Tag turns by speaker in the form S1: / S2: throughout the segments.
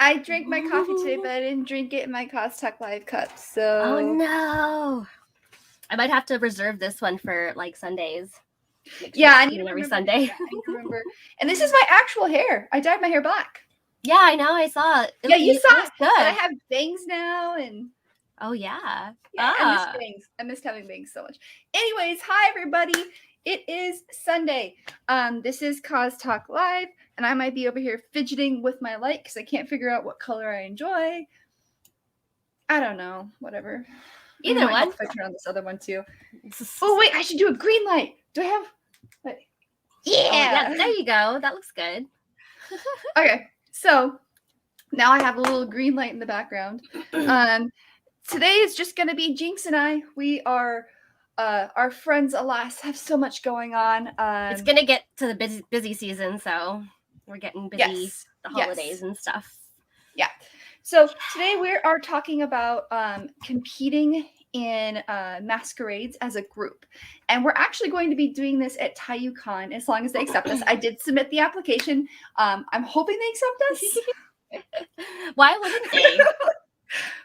S1: I drank my coffee today, but I didn't drink it in my CosTalk Live cup. So.
S2: Oh no! I might have to reserve this one for like Sundays.
S1: Yeah, I need
S2: every Sunday.
S1: I need to remember. And this is my actual hair. I dyed my hair black.
S2: Yeah, I know. I saw it.
S1: Yeah, you saw it.
S2: Good.
S1: And I have bangs now, and
S2: oh yeah.
S1: I miss bangs. I missed having bangs so much. Anyways, hi everybody. It is Sunday. This is CosTalk Live, and I might be over here fidgeting with my light because I can't figure out what color I enjoy. I don't know. Whatever.
S2: Either one.
S1: If I turn on this other one too. Oh wait, I should do a green light. Do I have? Yeah.
S2: Oh, yeah. There you go. That looks good.
S1: Okay, so now I have a little green light in the background. Today is just going to be Jinx and I. We are our friends, alas, have so much going on.
S2: It's going to get to the busy season, so we're getting busy the holidays and stuff.
S1: Yeah. So today we are talking about competing in Masquerades as a group. And we're actually going to be doing this at TayuCon as long as they accept us. I did submit the application. I'm hoping they accept us.
S2: Why wouldn't they?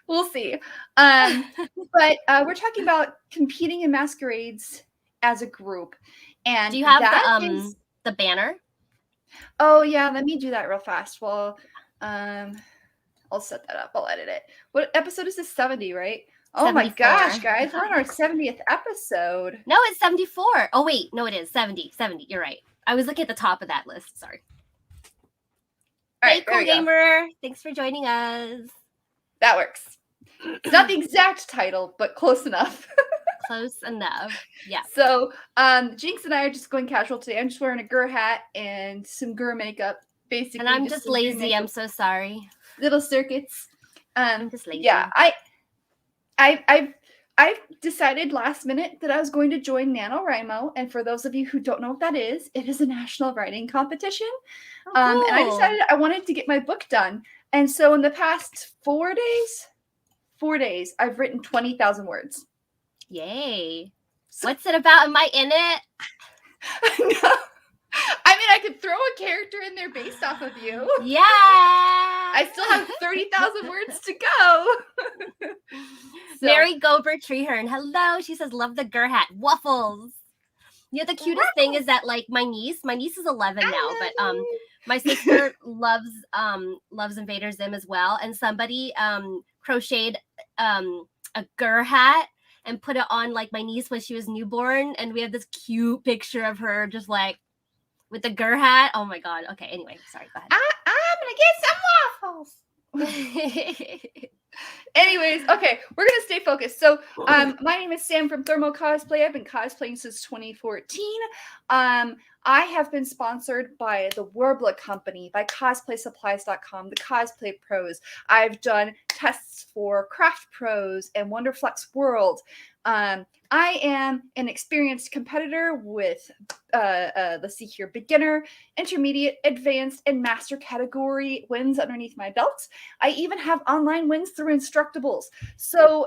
S1: We'll see. But we're talking about competing in Masquerades as a group. And
S2: do you have the banner?
S1: Oh yeah, let me do that real fast. Well, I'll set that up. I'll edit it. What episode is this? 70, right? Oh 74. My gosh, guys. We're on our 70th episode.
S2: No, it's 74. Oh, wait. No, it is 70. 70. You're right. I was looking at the top of that list. Sorry.
S1: All
S2: right, Cool Gamer. Thanks for joining us.
S1: That works. It's not the exact title, but close enough.
S2: Close enough. Yeah.
S1: So, Jinx and I are just going casual today. I'm just wearing a Gur hat and some Gur makeup, basically.
S2: And I'm just lazy. I'm so sorry.
S1: Little circuits.
S2: I'm just lazy.
S1: Yeah, I've decided last minute that I was going to join NaNoWriMo, and for those of you who don't know what that is, it is a national writing competition.
S2: Oh, cool.
S1: And I decided I wanted to get my book done. And so in the past 4 days, I've written 20,000 words.
S2: Yay. So, what's it about? Am I in it?
S1: No. I mean, I could throw a character in there based off of you.
S2: Yeah.
S1: I still have 30,000 words to go.
S2: So. Mary Gober Treehern. Hello. She says, love the Gur hat. Waffles. You know, the cutest thing is that, like, my niece is 11 now, but my sister loves Invader Zim as well. And somebody crocheted a Gur hat and put it on, like, my niece when she was newborn. And we have this cute picture of her just, like, with the Gur hat. Oh my god. Okay, anyway, sorry, go ahead.
S1: I'm gonna get some waffles. Anyways, okay, we're gonna stay focused. So my name is Sam from ThermoCosplay. I've been cosplaying since 2014. I have been sponsored by the Warbler Company, by CosplaySupplies.com, the Cosplay Pros. I've done tests for Craft Pros and Wonderflex World. I am an experienced competitor with, let's see here, beginner, intermediate, advanced, and master category wins underneath my belt. I even have online wins through Instructables. So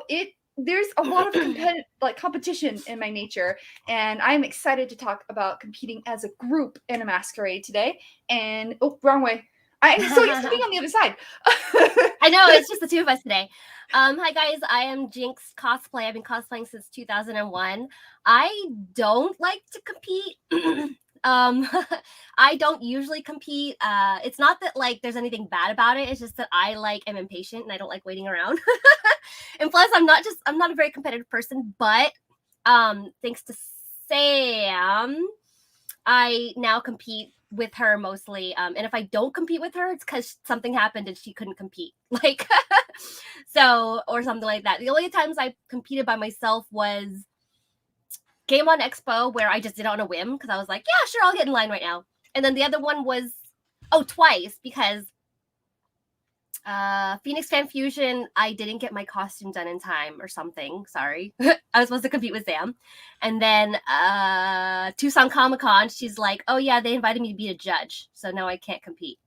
S1: there's a lot of competition in my nature, and I'm excited to talk about competing as a group in a masquerade today. And oh, wrong way. I'm so used to being on the other side.
S2: I know, it's just the two of us today. Hi guys, I am Jinx Cosplay. I've been cosplaying since 2001. I don't like to compete. I don't usually compete. It's not that like there's anything bad about it. It's just that I am impatient and I don't like waiting around. And plus I'm not a very competitive person, but thanks to Sam, I now compete with her mostly. And if I don't compete with her, it's because something happened and she couldn't compete. So, or something like that. The only times I competed by myself was Game On Expo, where I just did it on a whim because I was like, yeah, sure, I'll get in line right now. And then the other one was, twice, because Phoenix Fan Fusion, I didn't get my costume done in time or something. Sorry. I was supposed to compete with Sam. And then Tucson Comic Con, she's like, oh yeah, they invited me to be a judge. So now I can't compete.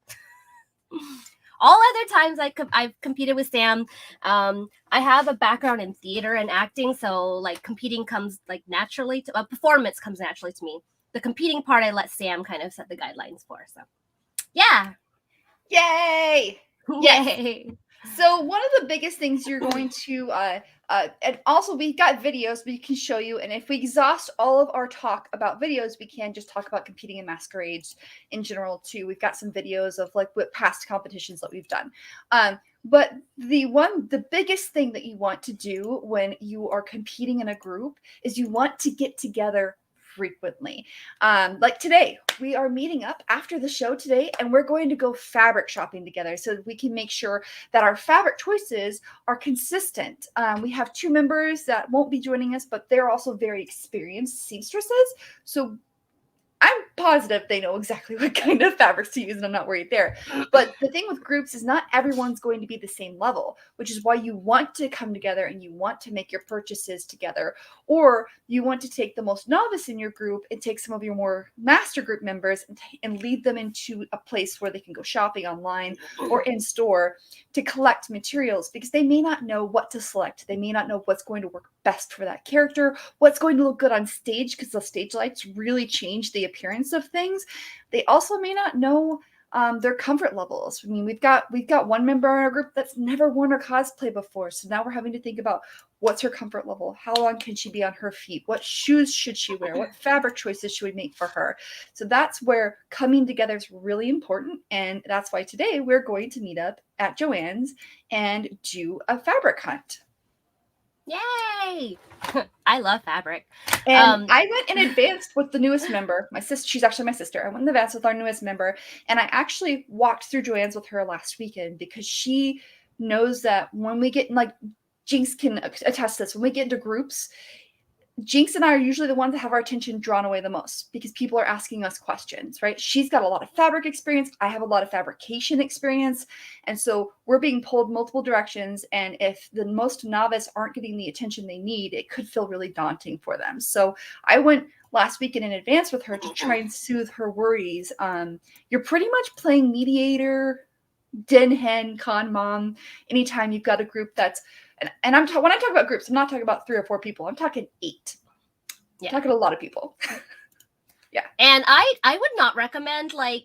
S2: All other times I've competed with Sam. I have a background in theater and acting, so like competing comes like naturally to performance comes naturally to me. The competing part I let Sam kind of set the guidelines for. So yeah.
S1: Yay! Yes.
S2: Yay.
S1: So one of the biggest things you're going to and also we've got videos we can show you, and if we exhaust all of our talk about videos, we can just talk about competing in masquerades in general too. We've got some videos of like what past competitions that we've done. But the biggest thing that you want to do when you are competing in a group is you want to get together frequently. Like today, we are meeting up after the show today, and we're going to go fabric shopping together so we can make sure that our fabric choices are consistent. We have 2 members that won't be joining us, but they're also very experienced seamstresses. So I'm positive they know exactly what kind of fabrics to use, and I'm not worried there. But the thing with groups is not everyone's going to be the same level, which is why you want to come together and you want to make your purchases together. Or you want to take the most novice in your group and take some of your more master group members and lead them into a place where they can go shopping online or in store to collect materials, because they may not know what to select. They may not know what's going to work best for that character, what's going to look good on stage, because the stage lights really change the appearance of things. They also may not know their comfort levels. I mean, we've got one member in our group that's never worn a cosplay before, so now we're having to think about what's her comfort level, how long can she be on her feet, what shoes should she wear, what fabric choices should we make for her. So that's where coming together is really important, and that's why today we're going to meet up at Joann's and do a fabric hunt.
S2: Yay! I love fabric.
S1: And I went in advance with the newest member. My sister, she's actually my sister. I went in advance with our newest member, and I actually walked through Joann's with her last weekend because she knows that when we get in, like Jinx can attest to this, when we get into groups, Jinx and I are usually the ones that have our attention drawn away the most because people are asking us questions, right? She's got a lot of fabric experience. I have a lot of fabrication experience. And so we're being pulled multiple directions. And if the most novice aren't getting the attention they need, it could feel really daunting for them. So I went last weekend in advance with her to try and soothe her worries. You're pretty much playing mediator, den hen, con mom, anytime you've got a group that's and when I talk about groups, I'm not talking about 3 or 4 people. I'm talking 8. Yeah. I'm talking a lot of people. Yeah.
S2: And I would not recommend I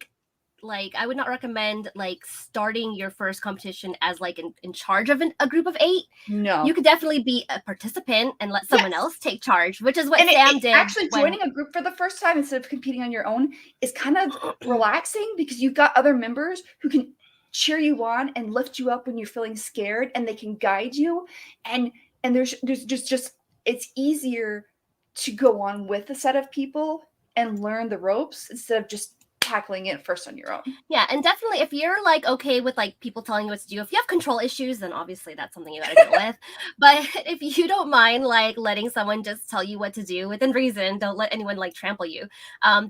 S2: would not recommend starting your first competition as in charge of a group of 8.
S1: No.
S2: You could definitely be a participant and let someone else take charge, which is what Sam did.
S1: Actually, joining a group for the first time instead of competing on your own is kind of relaxing because you've got other members who can cheer you on and lift you up when you're feeling scared, and they can guide you, and there's just it's easier to go on with a set of people and learn the ropes instead of just tackling it first on your own.
S2: Yeah, and definitely if you're okay with people telling you what to do, if you have control issues, then obviously that's something you got to deal with. But if you don't mind letting someone just tell you what to do within reason, don't let anyone trample you.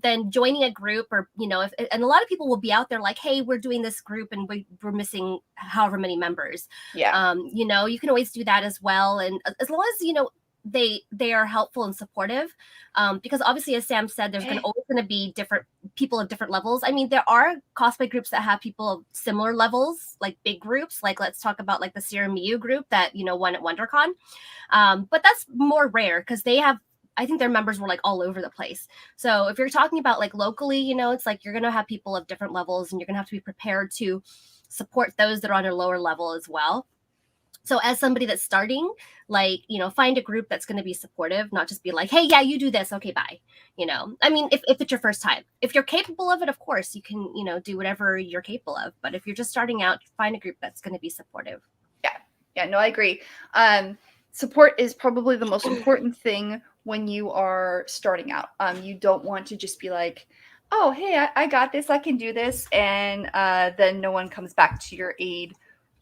S2: Then joining a group, or if and a lot of people will be out there hey, we're doing this group and we're missing however many members.
S1: Yeah.
S2: You can always do that as well, and as long as they are helpful and supportive, because obviously, as Sam said, there's always going to be different people of different levels. I mean, there are cosplay groups that have people of similar levels, like big groups. Let's talk about the Sierra Miu group that won at WonderCon, but that's more rare because I think their members were all over the place. So if you're talking about locally, it's you're going to have people of different levels, and you're going to have to be prepared to support those that are on a lower level as well. So as somebody that's starting, find a group that's going to be supportive, not just be hey, yeah, you do this. Okay, bye. I mean, if it's your first time, if you're capable of it, of course, you can, do whatever you're capable of. But if you're just starting out, find a group that's going to be supportive.
S1: Yeah. Yeah, no, I agree. Support is probably the most important thing when you are starting out. You don't want to just be oh, hey, I got this. I can do this. And then no one comes back to your aid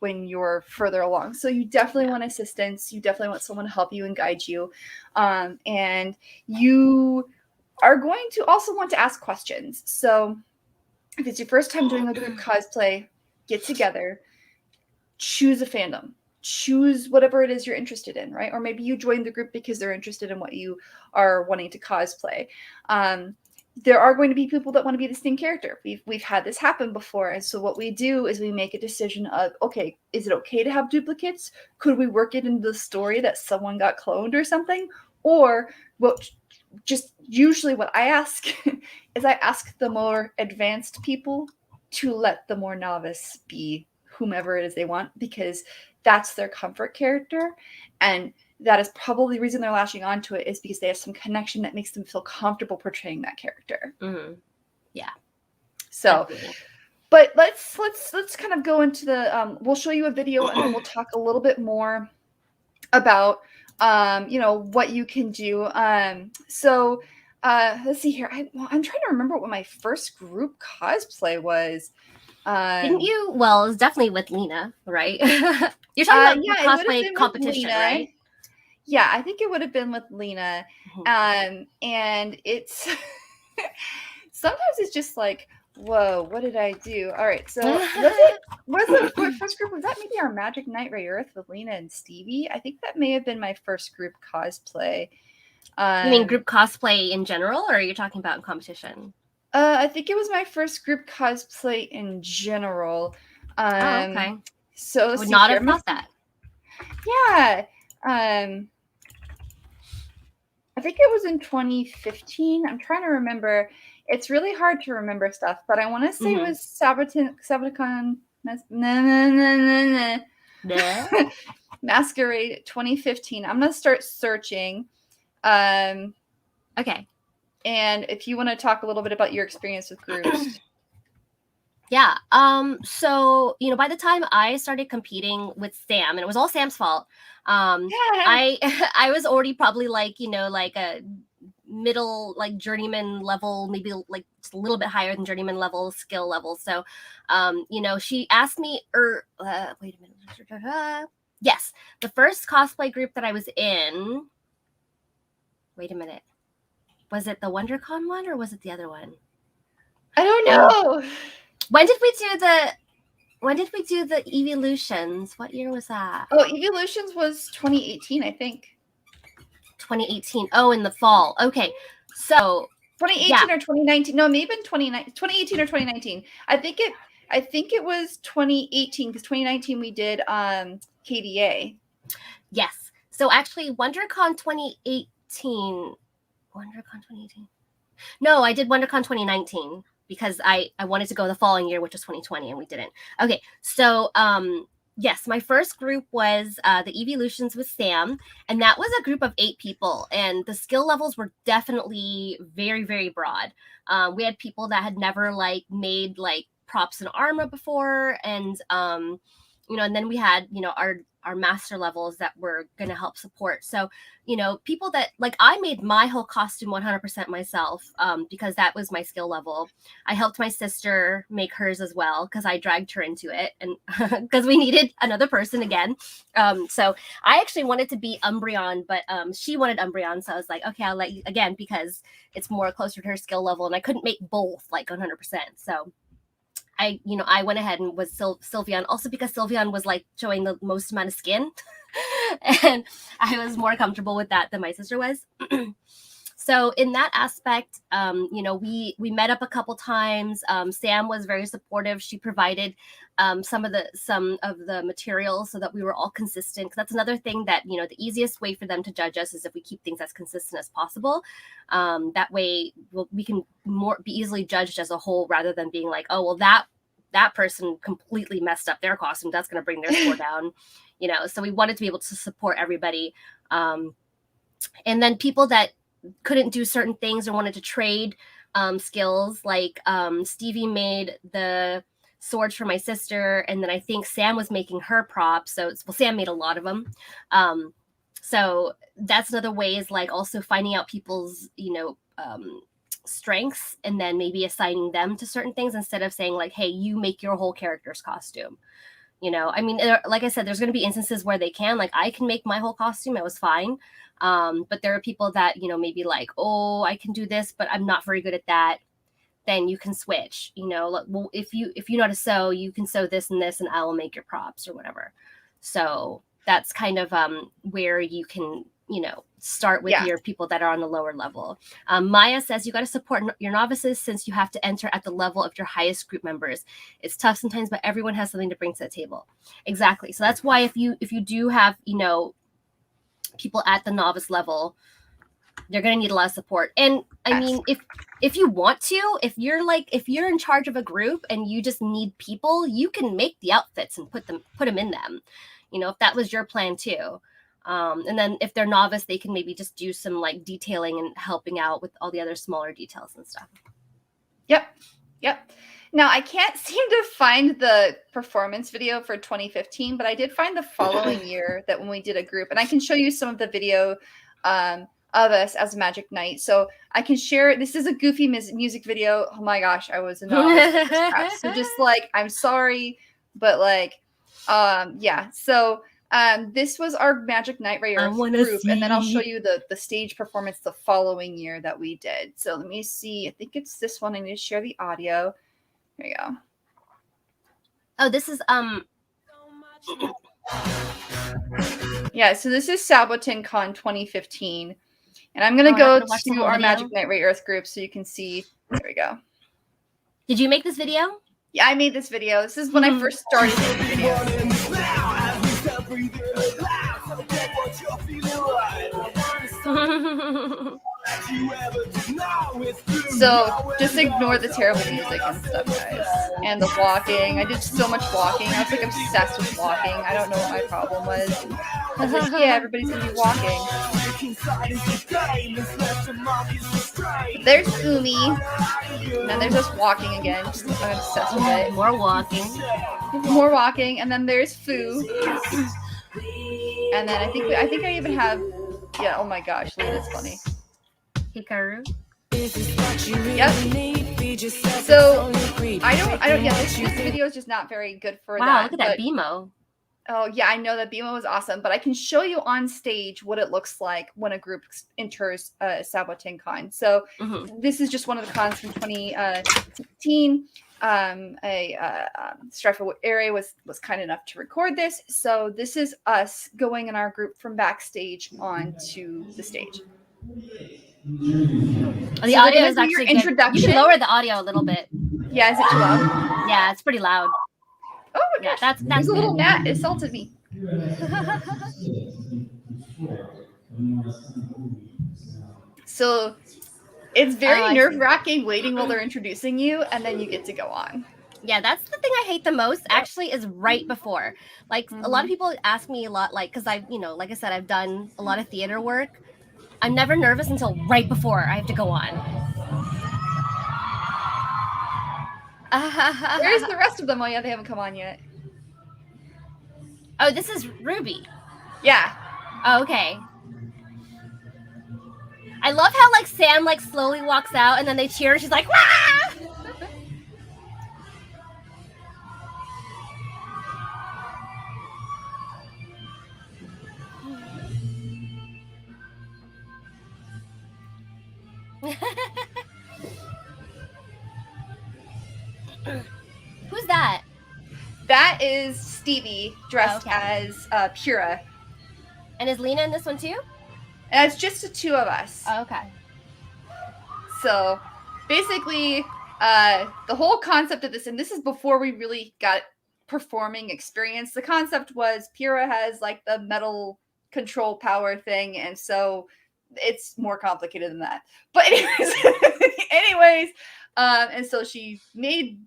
S1: when you're further along. So you definitely want assistance. You definitely want someone to help you and guide you. And you are going to also want to ask questions. So if it's your first time doing a group cosplay, get together, choose a fandom, choose whatever it is you're interested in, right? Or maybe you join the group because they're interested in what you are wanting to cosplay. There are going to be people that want to be the same character. We've had this happen before. And so what we do is we make a decision of, okay, is it okay to have duplicates? Could we work it into the story that someone got cloned or something? Or just usually what I ask is I ask the more advanced people to let the more novice be whomever it is they want, because that's their comfort character. And that is probably the reason they're latching onto it, is because they have some connection that makes them feel comfortable portraying that character.
S2: Yeah.
S1: So,
S2: definitely.
S1: but let's kind of go into the, we'll show you a video and then we'll talk a little bit more about, you know, what you can do. So let's see here. I'm trying to remember what my first group cosplay was.
S2: Didn't you? Well, it's definitely with Lena, right? You're talking about cosplay competition, right?
S1: Yeah, I think it would have been with Lena. And it's sometimes it's just like, whoa, what did I do? All right, so was the first group, was that maybe our Magic Knight Ray Earth with Lena and Stevie? I think that may have been my first group cosplay.
S2: You mean group cosplay in general, or are you talking about in competition?
S1: I think it was my first group cosplay in general.
S2: Okay.
S1: So
S2: I would not have thought that.
S1: Yeah. I think it was in 2015. I'm trying to remember. It's really hard to remember stuff, but I want to say it was Sabaton Masquerade 2015. I'm gonna start searching.
S2: Okay.
S1: And if you want to talk a little bit about your experience with groups.
S2: Yeah. So, you know, by the time I started competing with Sam, and it was all Sam's fault, I was already probably like, you know, like a middle, like journeyman level, maybe like just a little bit higher than journeyman level skill level. So, you know, she asked me, wait a minute. Yes, the first cosplay group that I was in. Wait a minute. Was it the WonderCon one or was it the other one?
S1: I don't know.
S2: When did we do the Evolutions? What year was that?
S1: Oh, Evolutions was 2018, I think.
S2: 2018. Oh, in the fall. Okay. So
S1: 2018 or 2019. No, maybe 2018 or 2019. I think it was 2018, because 2019 we did KDA.
S2: Yes. So actually WonderCon 2018. WonderCon 2018. No, I did WonderCon 2019 because I wanted to go the following year, which was 2020, and we didn't. Okay. So yes, my first group was the Evolutions with Sam, and that was a group of 8 people, and the skill levels were definitely very, very broad. We had people that had never like made like props and armor before, and you know, and then we had, you know, our master levels that were going to help support. So, you know, people that like, I made my whole costume 100% myself because that was my skill level. I helped my sister make hers as well because I dragged her into it, and because we needed another person again. So I actually wanted to be Umbreon, but she wanted Umbreon. So I was like, okay, I'll let you again because it's more closer to her skill level, and I couldn't make both like 100%. So I went ahead and was Sylveon, also because Sylveon was like showing the most amount of skin, and I was more comfortable with that than my sister was. So in that aspect, you know, we met up a couple times. Sam was very supportive. She provided some of the materials so that we were all consistent. Because that's another thing that, you know, the easiest way for them to judge us is if we keep things as consistent as possible. That way we can be easily judged as a whole, rather than being like, oh, well, that person completely messed up their costume, that's going to bring their score down, you know. So we wanted to be able to support everybody. And then people that couldn't do certain things or wanted to trade skills, like Stevie made the swords for my sister, and then I think Sam was making her props. So Sam made a lot of them. So that's another way, is like also finding out people's, you know, strengths, and then maybe assigning them to certain things instead of saying like, hey, you make your whole character's costume. You know, I mean, like I said, there's going to be instances where they can, like, I can make my whole costume, it was fine. But there are people that, you know, maybe like, oh, I can do this, but I'm not very good at that. Then you can switch, you know, like, well, if you know how to sew, you can sew this and this, and I will make your props or whatever. So that's kind of where you can, you know, start with your people that are on the lower level. Maya says you got to support your novices since you have to enter at the level of your highest group members. It's tough sometimes, but everyone has something to bring to the table. Exactly. So that's why if you do have, you know, people at the novice level, You're gonna need a lot of support. And I mean, if you want to, if you're in charge of a group and you just need people, you can make the outfits and put them in them. You know, if that was your plan too. And then if they're novice, they can maybe just do some like detailing and helping out with all the other smaller details and stuff.
S1: Yep. Now I can't seem to find the performance video for 2015, but I did find the following year that when we did a group, and I can show you some of the video of us as Magic Knight. So I can share. This is a goofy music video. Oh my gosh, I was a novice. So just like, I'm sorry, but like, yeah. So this was our Magic Knight Ray Earth group, and then I'll show you the stage performance the following year that we did. So let me see. I think it's this one. I need to share the audio. Here you go.
S2: Oh, this is
S1: Yeah, so this is Sabotin Con 2015. And I'm gonna go to our Magic Knight Ray Earth group so you can see. There we go.
S2: Did you make this video?
S1: Yeah, I made this video. This is when I first started making videos. So just ignore the terrible music and stuff, guys. And the walking. I did so much walking. I was like obsessed with walking. I don't know what my problem was. I was like, yeah, everybody's gonna be walking. There's Umi. And then there's us walking again. Just, I'm obsessed with it.
S2: More walking.
S1: More walking. And then there's Fu. And then I think I even have, yeah, oh my gosh, Luna's funny.
S2: Hikaru.
S1: Yep. So yeah, this video is just not very good for that.
S2: Wow, look at that BMO.
S1: Oh yeah, I know that BMO was awesome, but I can show you on stage what it looks like when a group enters Sabotin Con. So this is just one of the cons from 2016. Strife Area was kind enough to record this. So this is us going in our group from backstage onto the stage.
S2: The audio is actually introduction. You can lower the audio a little bit.
S1: Yeah, is it too loud?
S2: Yeah, it's pretty loud.
S1: Oh my gosh, that's a little gnat assaulted me. So it's very nerve-wracking waiting while they're introducing you, and then you get to go on.
S2: Yeah, that's the thing I hate the most, actually, is right before. Like, a lot of people ask me a lot, like, because I've, like I said, I've done a lot of theater work. I'm never nervous until right before I have to go on.
S1: Where's the rest of them? Oh, yeah, they haven't come on yet.
S2: Oh, this is Ruby.
S1: Yeah.
S2: Oh, okay. I love how, like, Sam, like, slowly walks out, and then they cheer, and she's like, wah! Who's that?
S1: That is Stevie dressed as Pura.
S2: And is Lena in this one too?
S1: And it's just the two of us.
S2: Oh, okay.
S1: So basically, the whole concept of this, and this is before we really got performing experience, the concept was Pura has like the metal control power thing, and so it's more complicated than that. But anyways, and so she made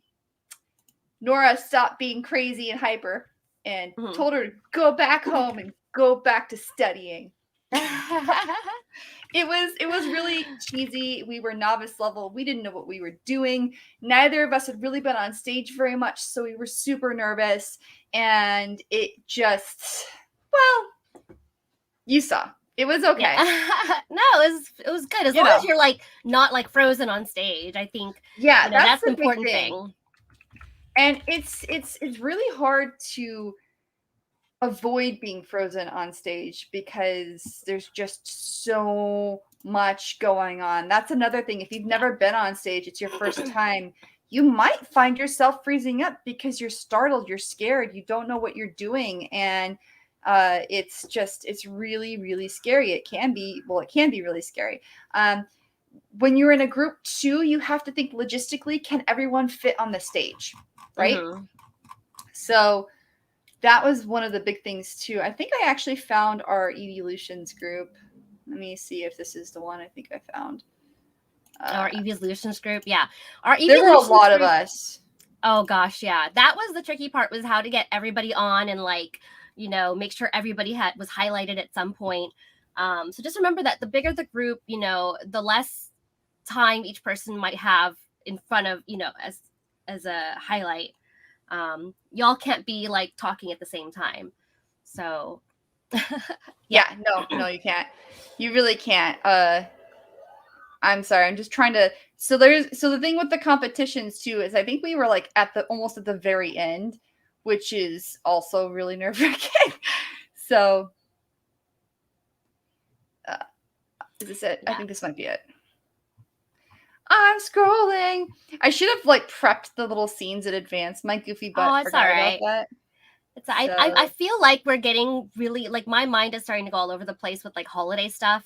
S1: Nora stop being crazy and hyper and told her to go back home and go back to studying. It was really cheesy. We were novice level. We didn't know what we were doing. Neither of us had really been on stage very much, so we were super nervous. And it just, well, you saw. It was okay.
S2: Yeah. No, it was good. As long as you're like not like frozen on stage, I think.
S1: Yeah,
S2: that's the important thing.
S1: And it's really hard to avoid being frozen on stage because there's just so much going on. That's another thing. If you've never been on stage, it's your first time, you might find yourself freezing up because you're startled, you're scared, you don't know what you're doing, and it's really, really scary. It can be really scary. When you're in a group too, you have to think logistically, can everyone fit on the stage, right? So that was one of the big things too. I think I actually found our Evolutions group. Let me see if this is the one I think I found.
S2: Our Evolutions group, yeah. Our
S1: There were a
S2: Evolutions
S1: lot of
S2: group,
S1: us.
S2: oh gosh, yeah. That was the tricky part, was how to get everybody on and like, you know, make sure everybody was highlighted at some point. So just remember that the bigger the group, you know, the less time each person might have in front of, you know, as a highlight. Y'all can't be like talking at the same time. So
S1: yeah, no, you can't. You really can't. I'm sorry. I'm just trying to. So the thing with the competitions too is I think we were like almost at the very end, which is also really nerve-wracking. So, is this it? Yeah. I think this might be it. I'm scrolling. I should have like prepped the little scenes in advance. My goofy butt forgot about that.
S2: It's I feel like we're getting really, like, my mind is starting to go all over the place with like holiday stuff.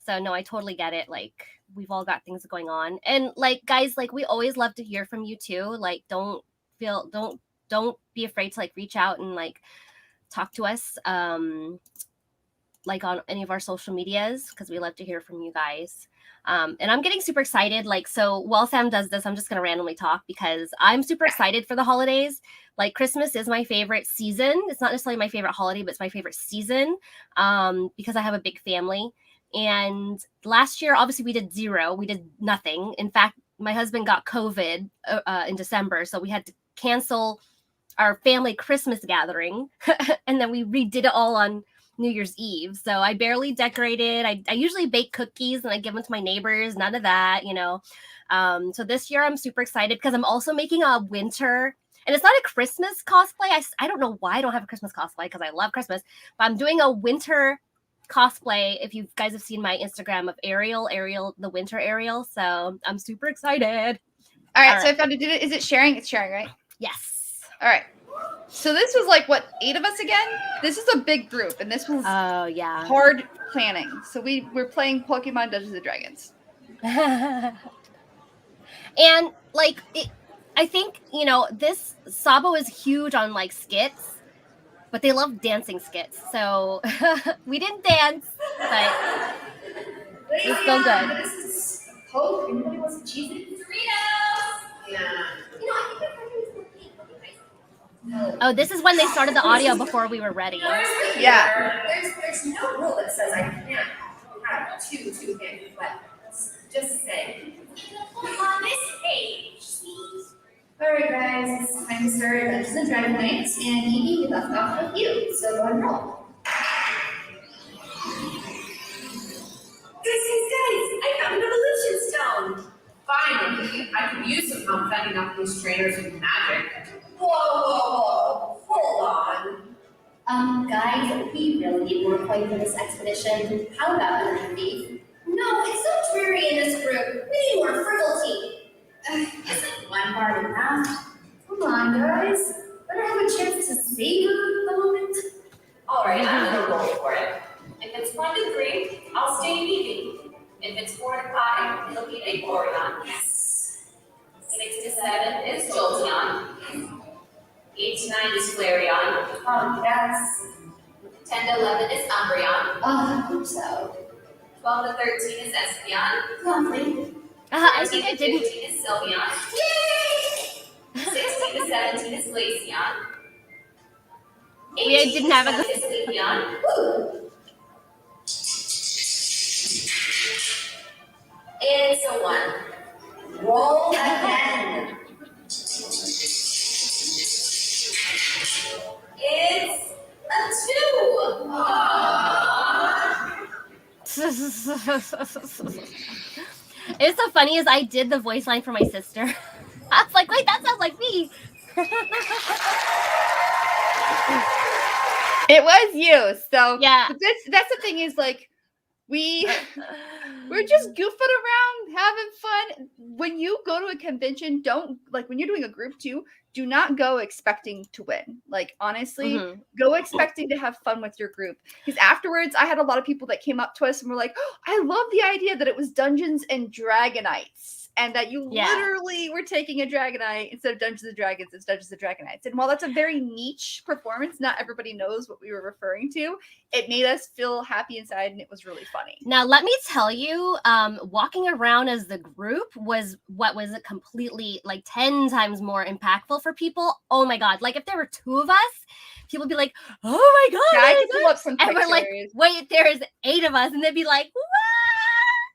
S2: So no, I totally get it. Like, we've all got things going on. And like, guys, like, we always love to hear from you too. Like, don't be afraid to like reach out and like talk to us. Like on any of our social medias, because we love to hear from you guys. And I'm getting super excited. Like, so while Sam does this, I'm just going to randomly talk because I'm super excited for the holidays. Like, Christmas is my favorite season. It's not necessarily my favorite holiday, but it's my favorite season, because I have a big family. And last year, obviously, we did zero. We did nothing. In fact, my husband got COVID in December, so we had to cancel our family Christmas gathering. And then we redid it all on New Year's Eve. So I barely decorated. I usually bake cookies and I give them to my neighbors. None of that, you know. So this year I'm super excited because I'm also making a winter, and it's not a Christmas cosplay. I don't know why I don't have a Christmas cosplay because I love Christmas, but I'm doing a winter cosplay. If you guys have seen my Instagram of Ariel, the winter Ariel. So I'm super excited.
S1: All right. So I found it. Is it sharing? It's sharing, right?
S2: Yes.
S1: All right. So this was like, what, 8 of us again? This is a big group, and this was hard planning. So we're playing Pokemon Dungeons & Dragons.
S2: And like, I think, you know, this Sabo is huge on like skits, but they love dancing skits. So we didn't dance, but it's still good.
S3: This is Coke. Anybody wants cheese and Doritos? Yeah. You know, I think
S2: oh, this is when they started the audio before we were ready.
S1: Yeah.
S3: There's no rule that says I can't have two two-handed weapons. Just say. On this page, see? Alright guys, it's time to start Dungeons & Dragons Night, and Evie, we left off with you, so go and roll. Guys, I found an evolution stone!
S4: Finally, I can use some help fending off these trainers with magic.
S3: Whoa, hold on. Guys, we really need more coin for this expedition. How about another thief? No, it's so dreary in this group. We need more frivolity. Isn't one hard enough? Come on, guys. Better have a chance to savor the moment.
S4: Alright, I'm gonna roll for it. If it's 1 to 3, I'll stay Evie. If it's 4 to 5, it'll be Vaporeon.
S3: Yes.
S4: 6 to 7 is Jolteon. 8 to 9 is Flareon.
S3: Oh, yes.
S4: 10 to 11 is Umbreon.
S3: Oh, I hope so.
S4: 12 to 13 is Espeon.
S3: Lovely.
S2: I think I
S4: 14 to
S2: didn't.
S4: 15 is Sylveon.
S3: Yay!
S4: 16 to 17 is Glaceon.
S2: We didn't have a
S4: is Leafeon.
S3: Woo!
S4: And so on.
S3: Roll again.
S4: It's a 2. Aww.
S2: It's so funny is I did the voice line for my sister. I was like, wait, that sounds like me.
S1: It was you. So
S2: yeah,
S1: that's the thing is like we're just goofing around, having fun. When you go to a convention, don't like when you're doing a group too, do not go expecting to win. Like honestly, go expecting to have fun with your group. Because afterwards, I had a lot of people that came up to us and were like, oh, I love the idea that it was Dungeons and Dragonites. and that you literally were taking a Dragonite instead of Dungeons and Dragons. It's Dungeons and Dragonites. And while that's a very niche performance, not everybody knows what we were referring to. It made us feel happy inside, and it was really funny.
S2: Now, let me tell you, walking around as the group was completely like 10 times more impactful for people. Oh my God. Like if there were 2 of us, people would be like, oh my God.
S1: Yeah, I can pull up some pictures.
S2: And we're like, wait, there's 8 of us. And they'd be like, what?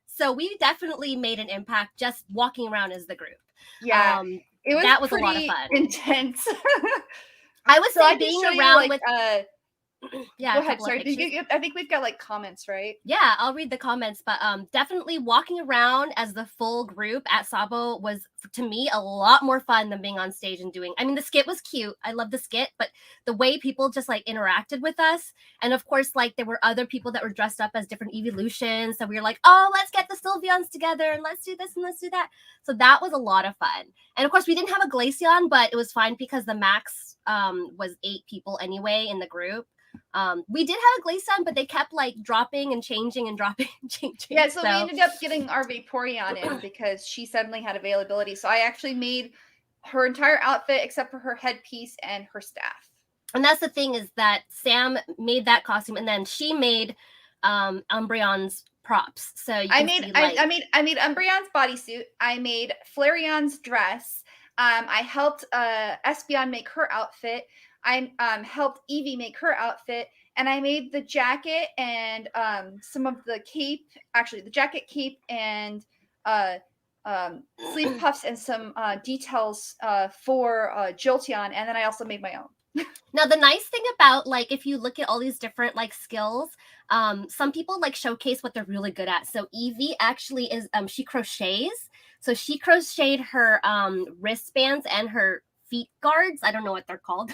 S2: So we definitely made an impact just walking around as the group.
S1: Yeah,
S2: that was a lot of fun.
S1: Intense.
S2: I would say being around with
S1: yeah, go ahead. Sorry, I think we've got like comments, right?
S2: Yeah, I'll read the comments, but definitely walking around as the full group at Sabo was, to me, a lot more fun than being on stage and doing. I mean, the skit was cute. I love the skit, but the way people just like interacted with us, and of course, like there were other people that were dressed up as different evolutions. So we were like, oh, let's get the Sylveons together and let's do this and let's do that. So that was a lot of fun. And of course, we didn't have a Glaceon, but it was fine because the max was 8 people anyway in the group. We did have a Glaceon, but they kept like dropping and changing and dropping and changing.
S1: Yeah, so we ended up getting our Vaporeon in because she suddenly had availability. So I actually made her entire outfit except for her headpiece and her staff.
S2: And that's the thing, is that Sam made that costume, and then she made Umbreon's props. So
S1: I made Umbreon's bodysuit. I made Flareon's dress. I helped Espeon make her outfit. I helped Evie make her outfit, and I made the jacket and some of the cape. Actually, the jacket, cape, and sleeve puffs and some details for Jolteon, and then I also made my own.
S2: Now, the nice thing about, like, if you look at all these different like skills, some people like showcase what they're really good at. So Evie actually is she crochets. So she crocheted her wristbands and her feet guards. I don't know what they're called.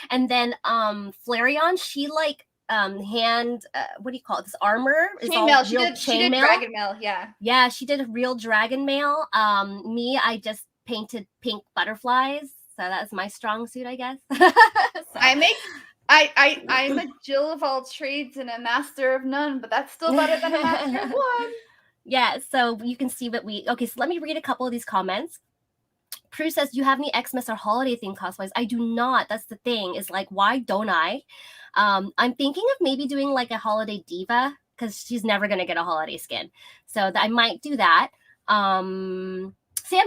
S2: And then Flareon, she like what do you call it? This armor is all real chain mail.
S1: Dragon mail, yeah.
S2: Yeah, she did a real dragon mail. Me, I just painted pink butterflies. So that's my strong suit, I guess.
S1: I'm a Jill of all trades and a master of none, but that's still better than a master of one.
S2: Yeah, so you can see what okay, so let me read a couple of these comments. Prue says, do you have any Xmas or holiday themed cosplays? I do not. That's the thing, is like, why don't I? I'm thinking of maybe doing like a holiday diva, because she's never going to get a holiday skin. So I might do that. Sam,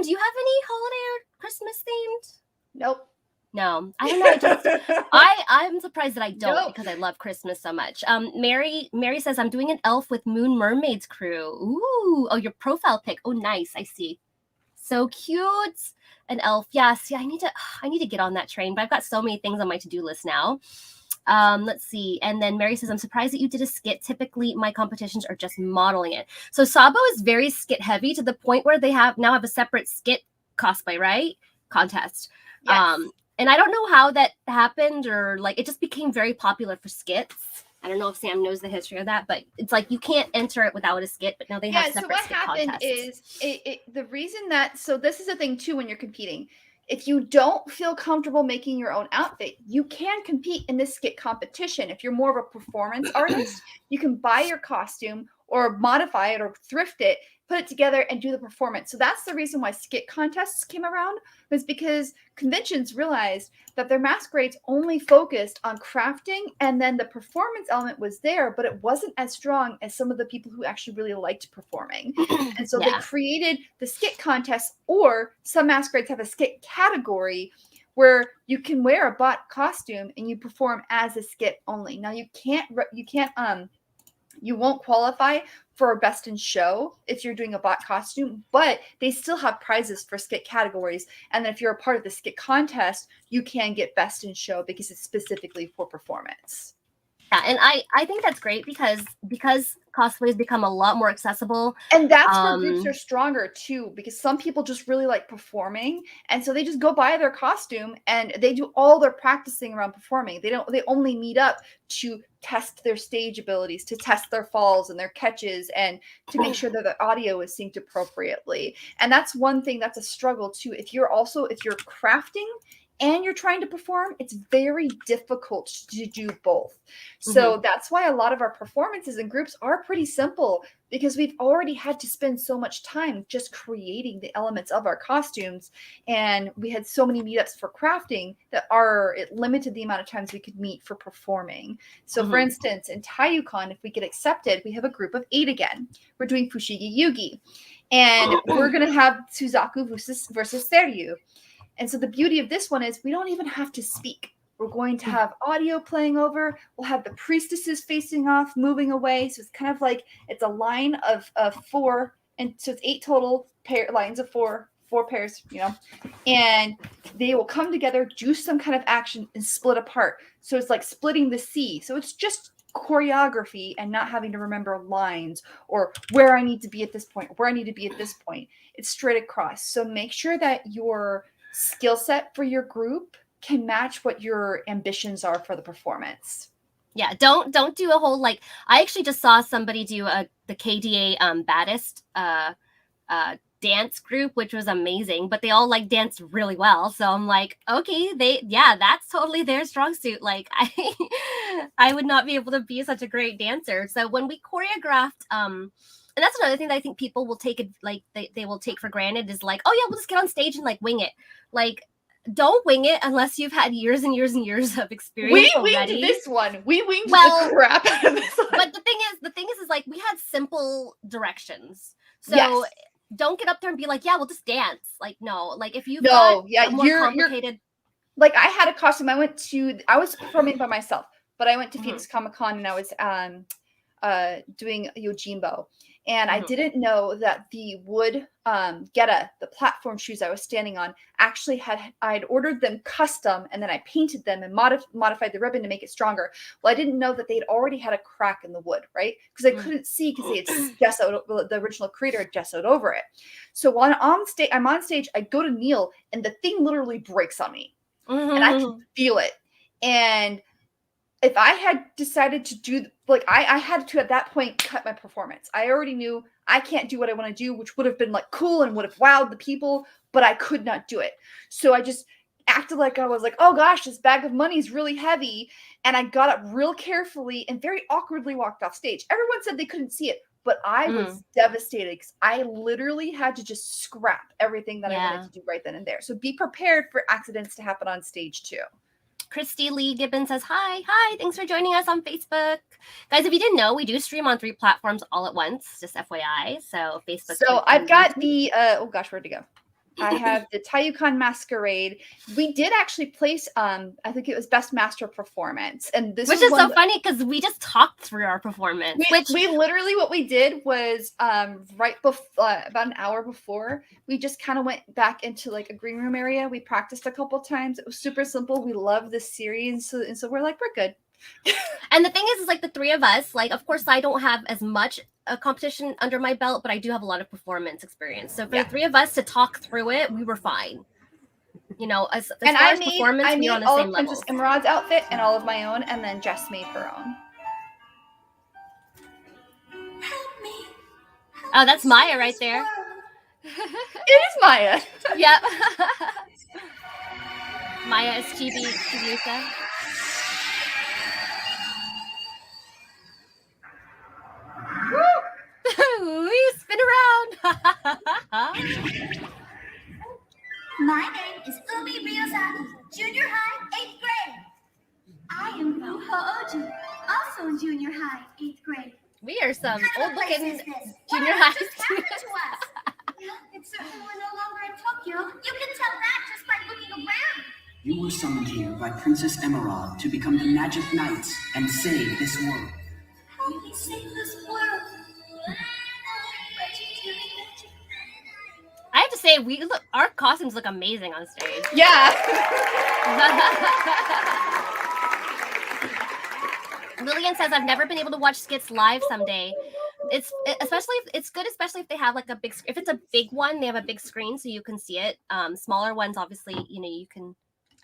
S2: do you have any holiday or Christmas themed?
S1: Nope.
S2: No, I don't know. I'm surprised that I don't, because I love Christmas so much. Mary says, I'm doing an elf with Moon Mermaid's crew. Ooh, oh, your profile pic. Oh, nice. I see. So cute. An elf. Yeah, see, I need to get on that train, but I've got so many things on my to-do list now. Let's see. And then Mary says, I'm surprised that you did a skit. Typically, my competitions are just modeling it. So Sabo is very skit heavy, to the point where they now have a separate skit cosplay, right? Contest.
S1: Yes.
S2: And I don't know how that happened, or like it just became very popular for skits. I don't know if Sam knows the history of that, but it's like you can't enter it without a skit, but now they have separate skit contests. So what happened
S1: is the reason that, so this is a thing too when you're competing. If you don't feel comfortable making your own outfit, you can compete in this skit competition. If you're more of a performance artist, you can buy your costume or modify it or thrift it, put it together and do the performance. So that's the reason why skit contests came around, was because conventions realized that their masquerades only focused on crafting, and then the performance element was there, but it wasn't as strong as some of the people who actually really liked performing. And so they created the skit contest, or some masquerades have a skit category where you can wear a bot costume and you perform as a skit only. Now you won't qualify for best in show if you're doing a bot costume, but they still have prizes for skit categories. And then if you're a part of the skit contest, you can get best in show because it's specifically for performance.
S2: Yeah, and I think that's great because cosplay has become a lot more accessible.
S1: And that's where groups are stronger too, because some people just really like performing, and so they just go buy their costume and they do all their practicing around performing. They only meet up to test their stage abilities, to test their falls and their catches, and to make sure that the audio is synced appropriately. And that's one thing that's a struggle too. If you're crafting and you're trying to perform, it's very difficult to do both. So that's why a lot of our performances in groups are pretty simple, because we've already had to spend so much time just creating the elements of our costumes. And we had so many meetups for crafting that it limited the amount of times we could meet for performing. So for instance, in TayuCon, if we get accepted, we have a group of 8 again. We're doing Fushigi Yugi. And we're going to have Suzaku versus Seryu. And so the beauty of this one is we don't even have to speak. We're going to have audio playing over. We'll have the priestesses facing off, moving away. So it's kind of like it's a line of 4, and so it's 8 total lines of 4 pairs, and they will come together, do some kind of action, and split apart. So it's like splitting the sea. So it's just choreography and not having to remember lines or where I need to be at this point, where I need to be at this point. It's straight across. So make sure that your skill set for your group can match what your ambitions are for the performance.
S2: Yeah, don't do a whole I actually just saw somebody do the KDA baddest dance group, which was amazing, but they all danced really well. So I'm like, okay, that's totally their strong suit. I would not be able to be such a great dancer. So when we choreographed, and that's another thing that I think people will take they will take for granted is oh yeah, we'll just get on stage and wing it. Don't wing it unless you've had years and years and years of experience already.
S1: Winged this one. We winged the crap out of this one.
S2: But the thing is we had simple directions. So don't get up there and be yeah, we'll just dance. No, if you've got a more complicated.
S1: I had a costume. I was performing by myself, but I went to Phoenix Comic Con and I was doing Yojimbo. And I didn't know that the wood geta, the platform shoes I was standing on, actually I'd ordered them custom, and then I painted them and modified the ribbon to make it stronger. Well, I didn't know that they'd already had a crack in the wood, right? Because I couldn't see because they had gessoed, the original creator had gessoed over it. So when I'm on stage, I go to kneel, and the thing literally breaks on me. And I can feel it. And if I had decided to do, I had to at that point cut my performance. I already knew I can't do what I want to do, which would have been cool and would have wowed the people, but I could not do it. So I just acted like I was oh gosh, this bag of money is really heavy. And I got up real carefully and very awkwardly walked off stage. Everyone said they couldn't see it, but I was devastated because I literally had to just scrap everything that I wanted to do right then and there. So be prepared for accidents to happen on stage too.
S2: Christy Lee Gibbons says, hi, thanks for joining us on Facebook. Guys, if you didn't know, we do stream on 3 platforms all at once, just FYI. So Facebook.
S1: So I've got the, oh gosh, where'd it go? I have the TayuCon Masquerade. We did actually place, I think it was Best Master Performance. And this
S2: Which is so funny because we just talked through our performance.
S1: We literally, what we did was right before, about an hour before, we just kind of went back into a green room area. We practiced a couple times. It was super simple. We love this series. And so we're we're good.
S2: And the thing is the 3 of us, of course, I don't have as much a competition under my belt, but I do have a lot of performance experience. So for the 3 of us to talk through it, we were fine. As far as performance, we were on the same level.
S1: Princess Emerald's outfit and all of my own, and then Jess made her own.
S3: Help me.
S2: Oh, that's Maya right there.
S1: It is Maya.
S2: Yep. Maya is Chibiusa. We spin around.
S3: My name is Umi Ryozaki, junior high, 8th grade. I am from Hooji, also in junior high, 8th grade.
S2: We are some old-looking
S3: junior high students. It's certainly we're no longer in Tokyo. You can tell that just by looking around.
S5: You were summoned here by Princess Emerald to become the Magic Knights and save this world.
S3: Help me save this world.
S2: I have to say, our costumes look amazing on stage.
S1: Yeah.
S2: Lillian says, I've never been able to watch skits live someday. It's good, especially if they have a big, if it's a big one, they have a big screen so you can see it. Smaller ones, obviously, you can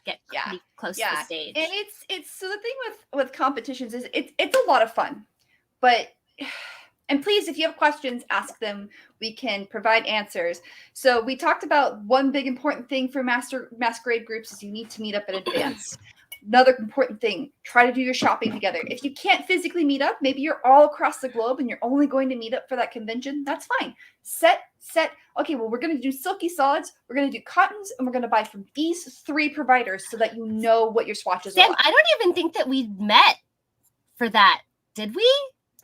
S2: get pretty close to the stage.
S1: And it's so the thing with competitions is it's a lot of fun, but And please, if you have questions, ask them. We can provide answers. So we talked about one big important thing for masquerade groups is you need to meet up in advance. Another important thing, try to do your shopping together. If you can't physically meet up, maybe you're all across the globe and you're only going to meet up for that convention. That's fine. Set. Okay, well, we're going to do silky solids, we're going to do cottons, and we're going to buy from these 3 providers so that you know what your swatches
S2: Sam,
S1: are like.
S2: I don't even think that we met for that. Did we?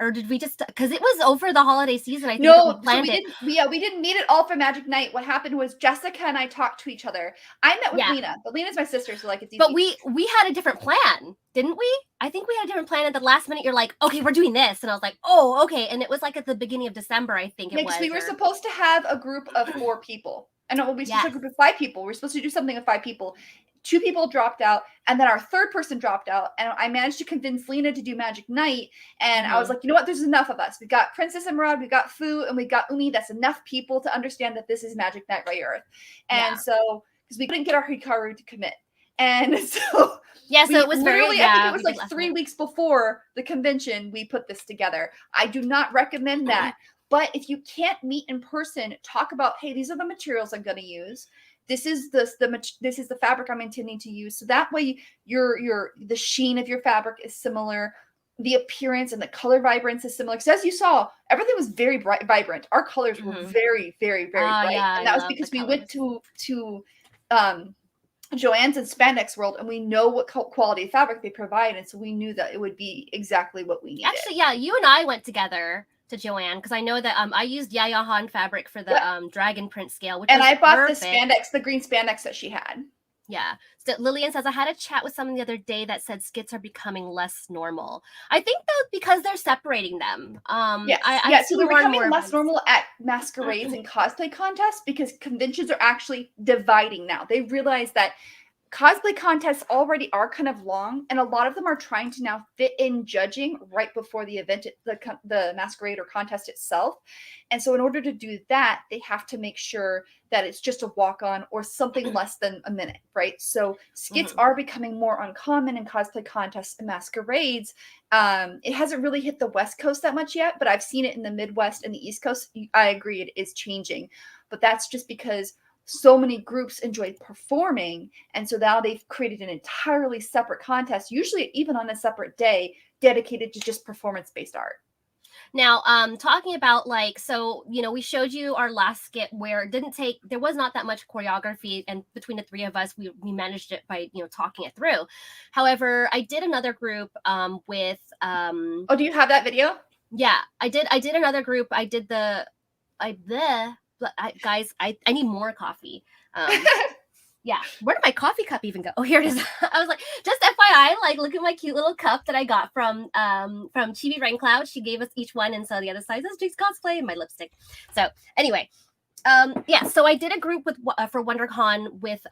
S2: Or did we just, because it was over the holiday season, I think that we planned it.
S1: We didn't meet at all for Magic Night. What happened was Jessica and I talked to each other. I met with Lena, but Lena's my sister, so like it's easy.
S2: But we had a different plan, didn't we? I think we had a different plan at the last minute. You're like, okay, we're doing this. And I was like, oh, okay. And it was like at the beginning of December, I think it was.
S1: We were supposed to have a group of 4 people. And it will be supposed to a group of 5 people. We're supposed to do something with 5 people. 2 people dropped out, and then our 3rd person dropped out, and I managed to convince Lena to do Magic Night, and I was like, you know what, there's enough of us. We've got Princess Emerald, we've got Fu, and we've got Umi. That's enough people to understand that this is Magic Night Ray Earth. And so, because we couldn't get our Hikaru to commit. And so,
S2: so it was literally,
S1: I think it was like 3 weeks before the convention, we put this together. I do not recommend that. But if you can't meet in person, talk about, hey, these are the materials I'm going to use. This is the fabric I'm intending to use. So that way the sheen of your fabric is similar. The appearance and the color vibrance is similar. Because as you saw, everything was very bright, vibrant. Our colors were very, very, very bright. And that was because we went to Joanne's and Spandex World, and we know what quality of fabric they provide. And so we knew that it would be exactly what we needed.
S2: Actually, yeah, you and I went together to Joanne because I know that I used Yaya Han fabric for the dragon print scale, which I bought
S1: the green spandex that she had.
S2: Yeah. So Lillian says I had a chat with someone the other day that said skits are becoming less normal. I think that because they're separating them.
S1: So they're becoming less normal at masquerades and cosplay contests because conventions are actually dividing now. They realize that cosplay contests already are kind of long, and a lot of them are trying to now fit in judging right before the event, the masquerade or contest itself. And so in order to do that, they have to make sure that it's just a walk-on or something less than a minute, right? So skits are becoming more uncommon in cosplay contests and masquerades. It hasn't really hit the West Coast that much yet, but I've seen it in the Midwest and the East Coast. I agree, it is changing. But that's just because so many groups enjoy performing, and so now they've created an entirely separate contest, usually even on a separate day, dedicated to just performance-based art.
S2: Now, talking about we showed you our last skit where there was not that much choreography, and between the 3 of us, we managed it by talking it through. However, I did another group with.
S1: Oh, do you have that video?
S2: Yeah, I did another group. I did guys, I need more coffee. Yeah, where did my coffee cup even go? Oh, here it is. I was like, just FYI, look at my cute little cup that I got from Chibi Rain Cloud. She gave us each one, and so the other side says Jinx Cosplay and my lipstick. So anyway, so I did a group for WonderCon with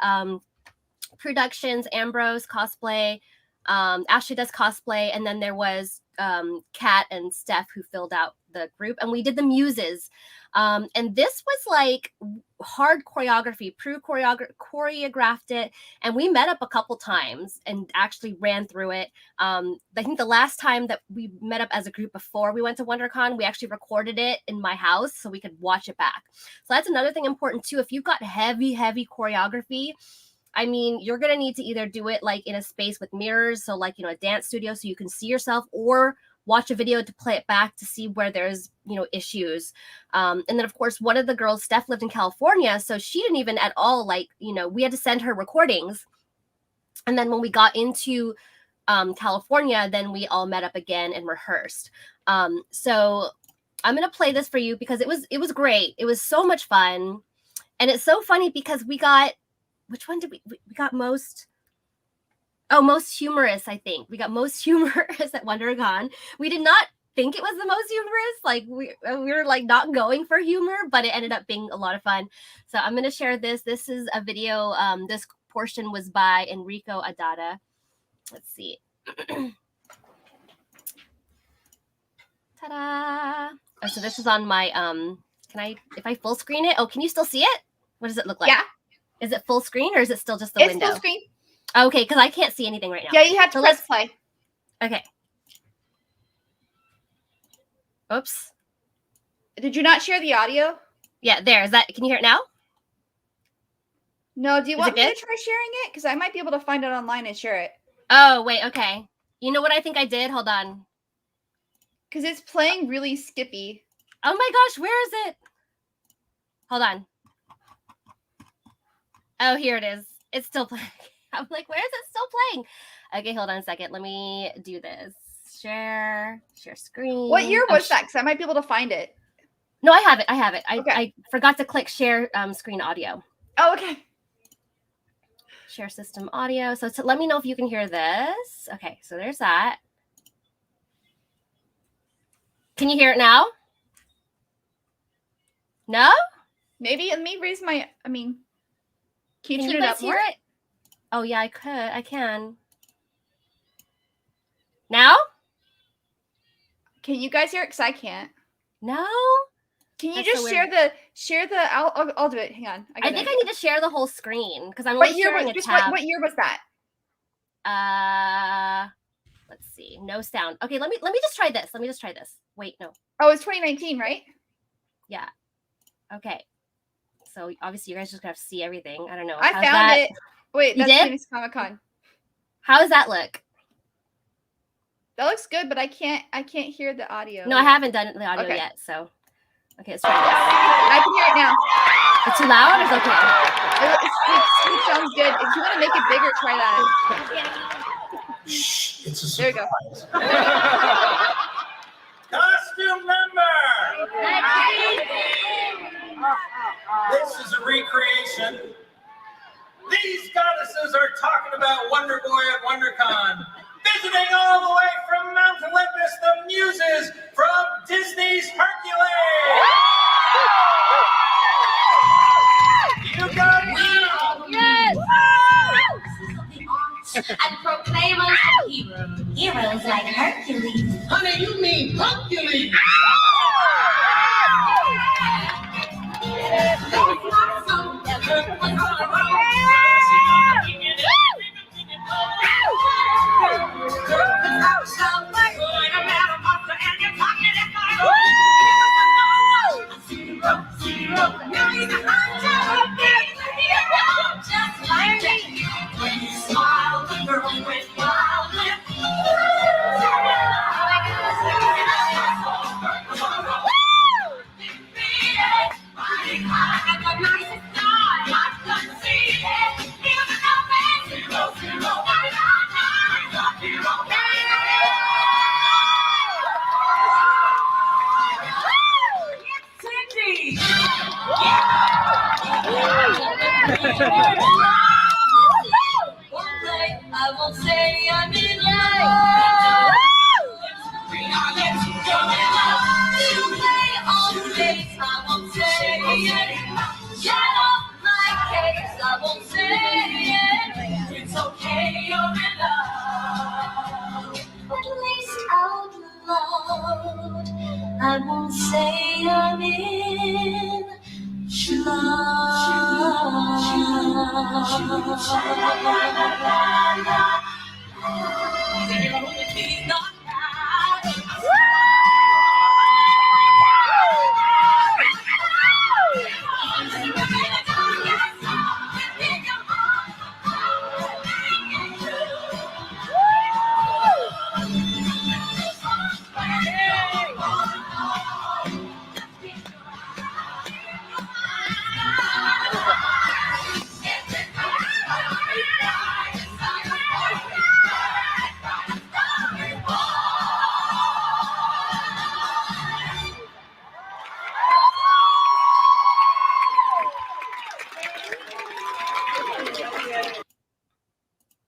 S2: Productions, Ambrose Cosplay, Ashley does cosplay, and then there was Kat and Steph who filled out the group, and we did the muses. And this was hard choreography. Prue choreographed it, and we met up a couple times and actually ran through it. I think the last time that we met up as a group before we went to WonderCon, we actually recorded it in my house so we could watch it back. So that's another thing important too. If you've got heavy choreography, I mean, you're going to need to either do it in a space with mirrors, so a dance studio so you can see yourself, or watch a video to play it back to see where there's, issues. And then, of course, one of the girls, Steph, lived in California, so she didn't even at all, we had to send her recordings. And then when we got into California, then we all met up again and rehearsed. So I'm going to play this for you because it was great. It was so much fun. And it's so funny because we got, which one did we got most? Oh, most humorous, I think. We got most humorous at WonderCon. We did not think it was the most humorous. We were not going for humor, but it ended up being a lot of fun. So I'm going to share this. This is a video. This portion was by Enrico Adada. Let's see. Ta-da! Oh, so this is on my, if I full screen it? Oh, can you still see it? What does it look like?
S1: Yeah.
S2: Is it full screen or is it still just the window?
S1: It's full screen.
S2: Okay, because I can't see anything right now.
S1: Yeah, you have to press play.
S2: Okay. Oops.
S1: Did you not share the audio?
S2: Yeah, there. Is that? Can you hear it now?
S1: No. Do you
S2: Is
S1: want
S2: it
S1: me
S2: good?
S1: to try sharing it? Because I might be able to find it online and share it.
S2: Oh, wait. Okay. You know what I think I did? Hold on.
S1: Because it's playing really skippy.
S2: Oh my gosh, where is it? Hold on. Oh, here it is. It's still playing. I'm like, where is it still playing? Okay, hold on a second. Let me do this. Share screen.
S1: What year was that? Because I might be able to find it.
S2: No, I have it. I have it.
S1: Okay.
S2: I forgot to click share screen audio.
S1: Oh, okay.
S2: Share system audio. So let me know if you can hear this. Okay, so there's that. Can you hear it now? No?
S1: Maybe let me raise my. I mean, can you turn
S2: you
S1: it
S2: guys
S1: up more?
S2: hear it? Oh yeah, I could. I can. Now?
S1: Can you guys hear it? Because I can't.
S2: No?
S1: Can you
S2: That's
S1: just
S2: so
S1: share
S2: weird.
S1: the? I'll do it. Hang on.
S2: I think I need to share the whole screen because I'm
S1: What
S2: only
S1: year
S2: sharing
S1: was
S2: a
S1: just
S2: tab.
S1: what year was that?
S2: Let's see. No sound. Okay, let me just try this. Let me just try this. Wait, no.
S1: Oh, it's 2019, right?
S2: Yeah. Okay. So obviously you guys just have to see everything. I don't know.
S1: I
S2: How's
S1: found
S2: that?
S1: it. Wait,
S2: You
S1: that's
S2: did?
S1: Phoenix Comic Con.
S2: How does that look?
S1: That looks good, but I can't hear the audio.
S2: No, I haven't done the audio
S1: Okay.
S2: yet. So okay, let's try this.
S1: I can hear it now.
S2: It's too loud? It's okay.
S1: It sounds good. If you want to make it bigger, try that.
S6: Shh, it's a surprise.
S1: There you go.
S6: Costume number! This is a recreation. These goddesses are talking about Wonder Boy at WonderCon. Visiting all the way from Mount Olympus, the muses from Disney's Hercules! You got it!
S2: Yes!
S3: And proclaimers of heroes. Heroes like Hercules.
S6: Honey, you mean Hercules!
S3: I won't say I'm in love. You play all days, I won't say it. Get off my case, I won't say it. It's okay, you're in love. At least out loud, I won't say I'm in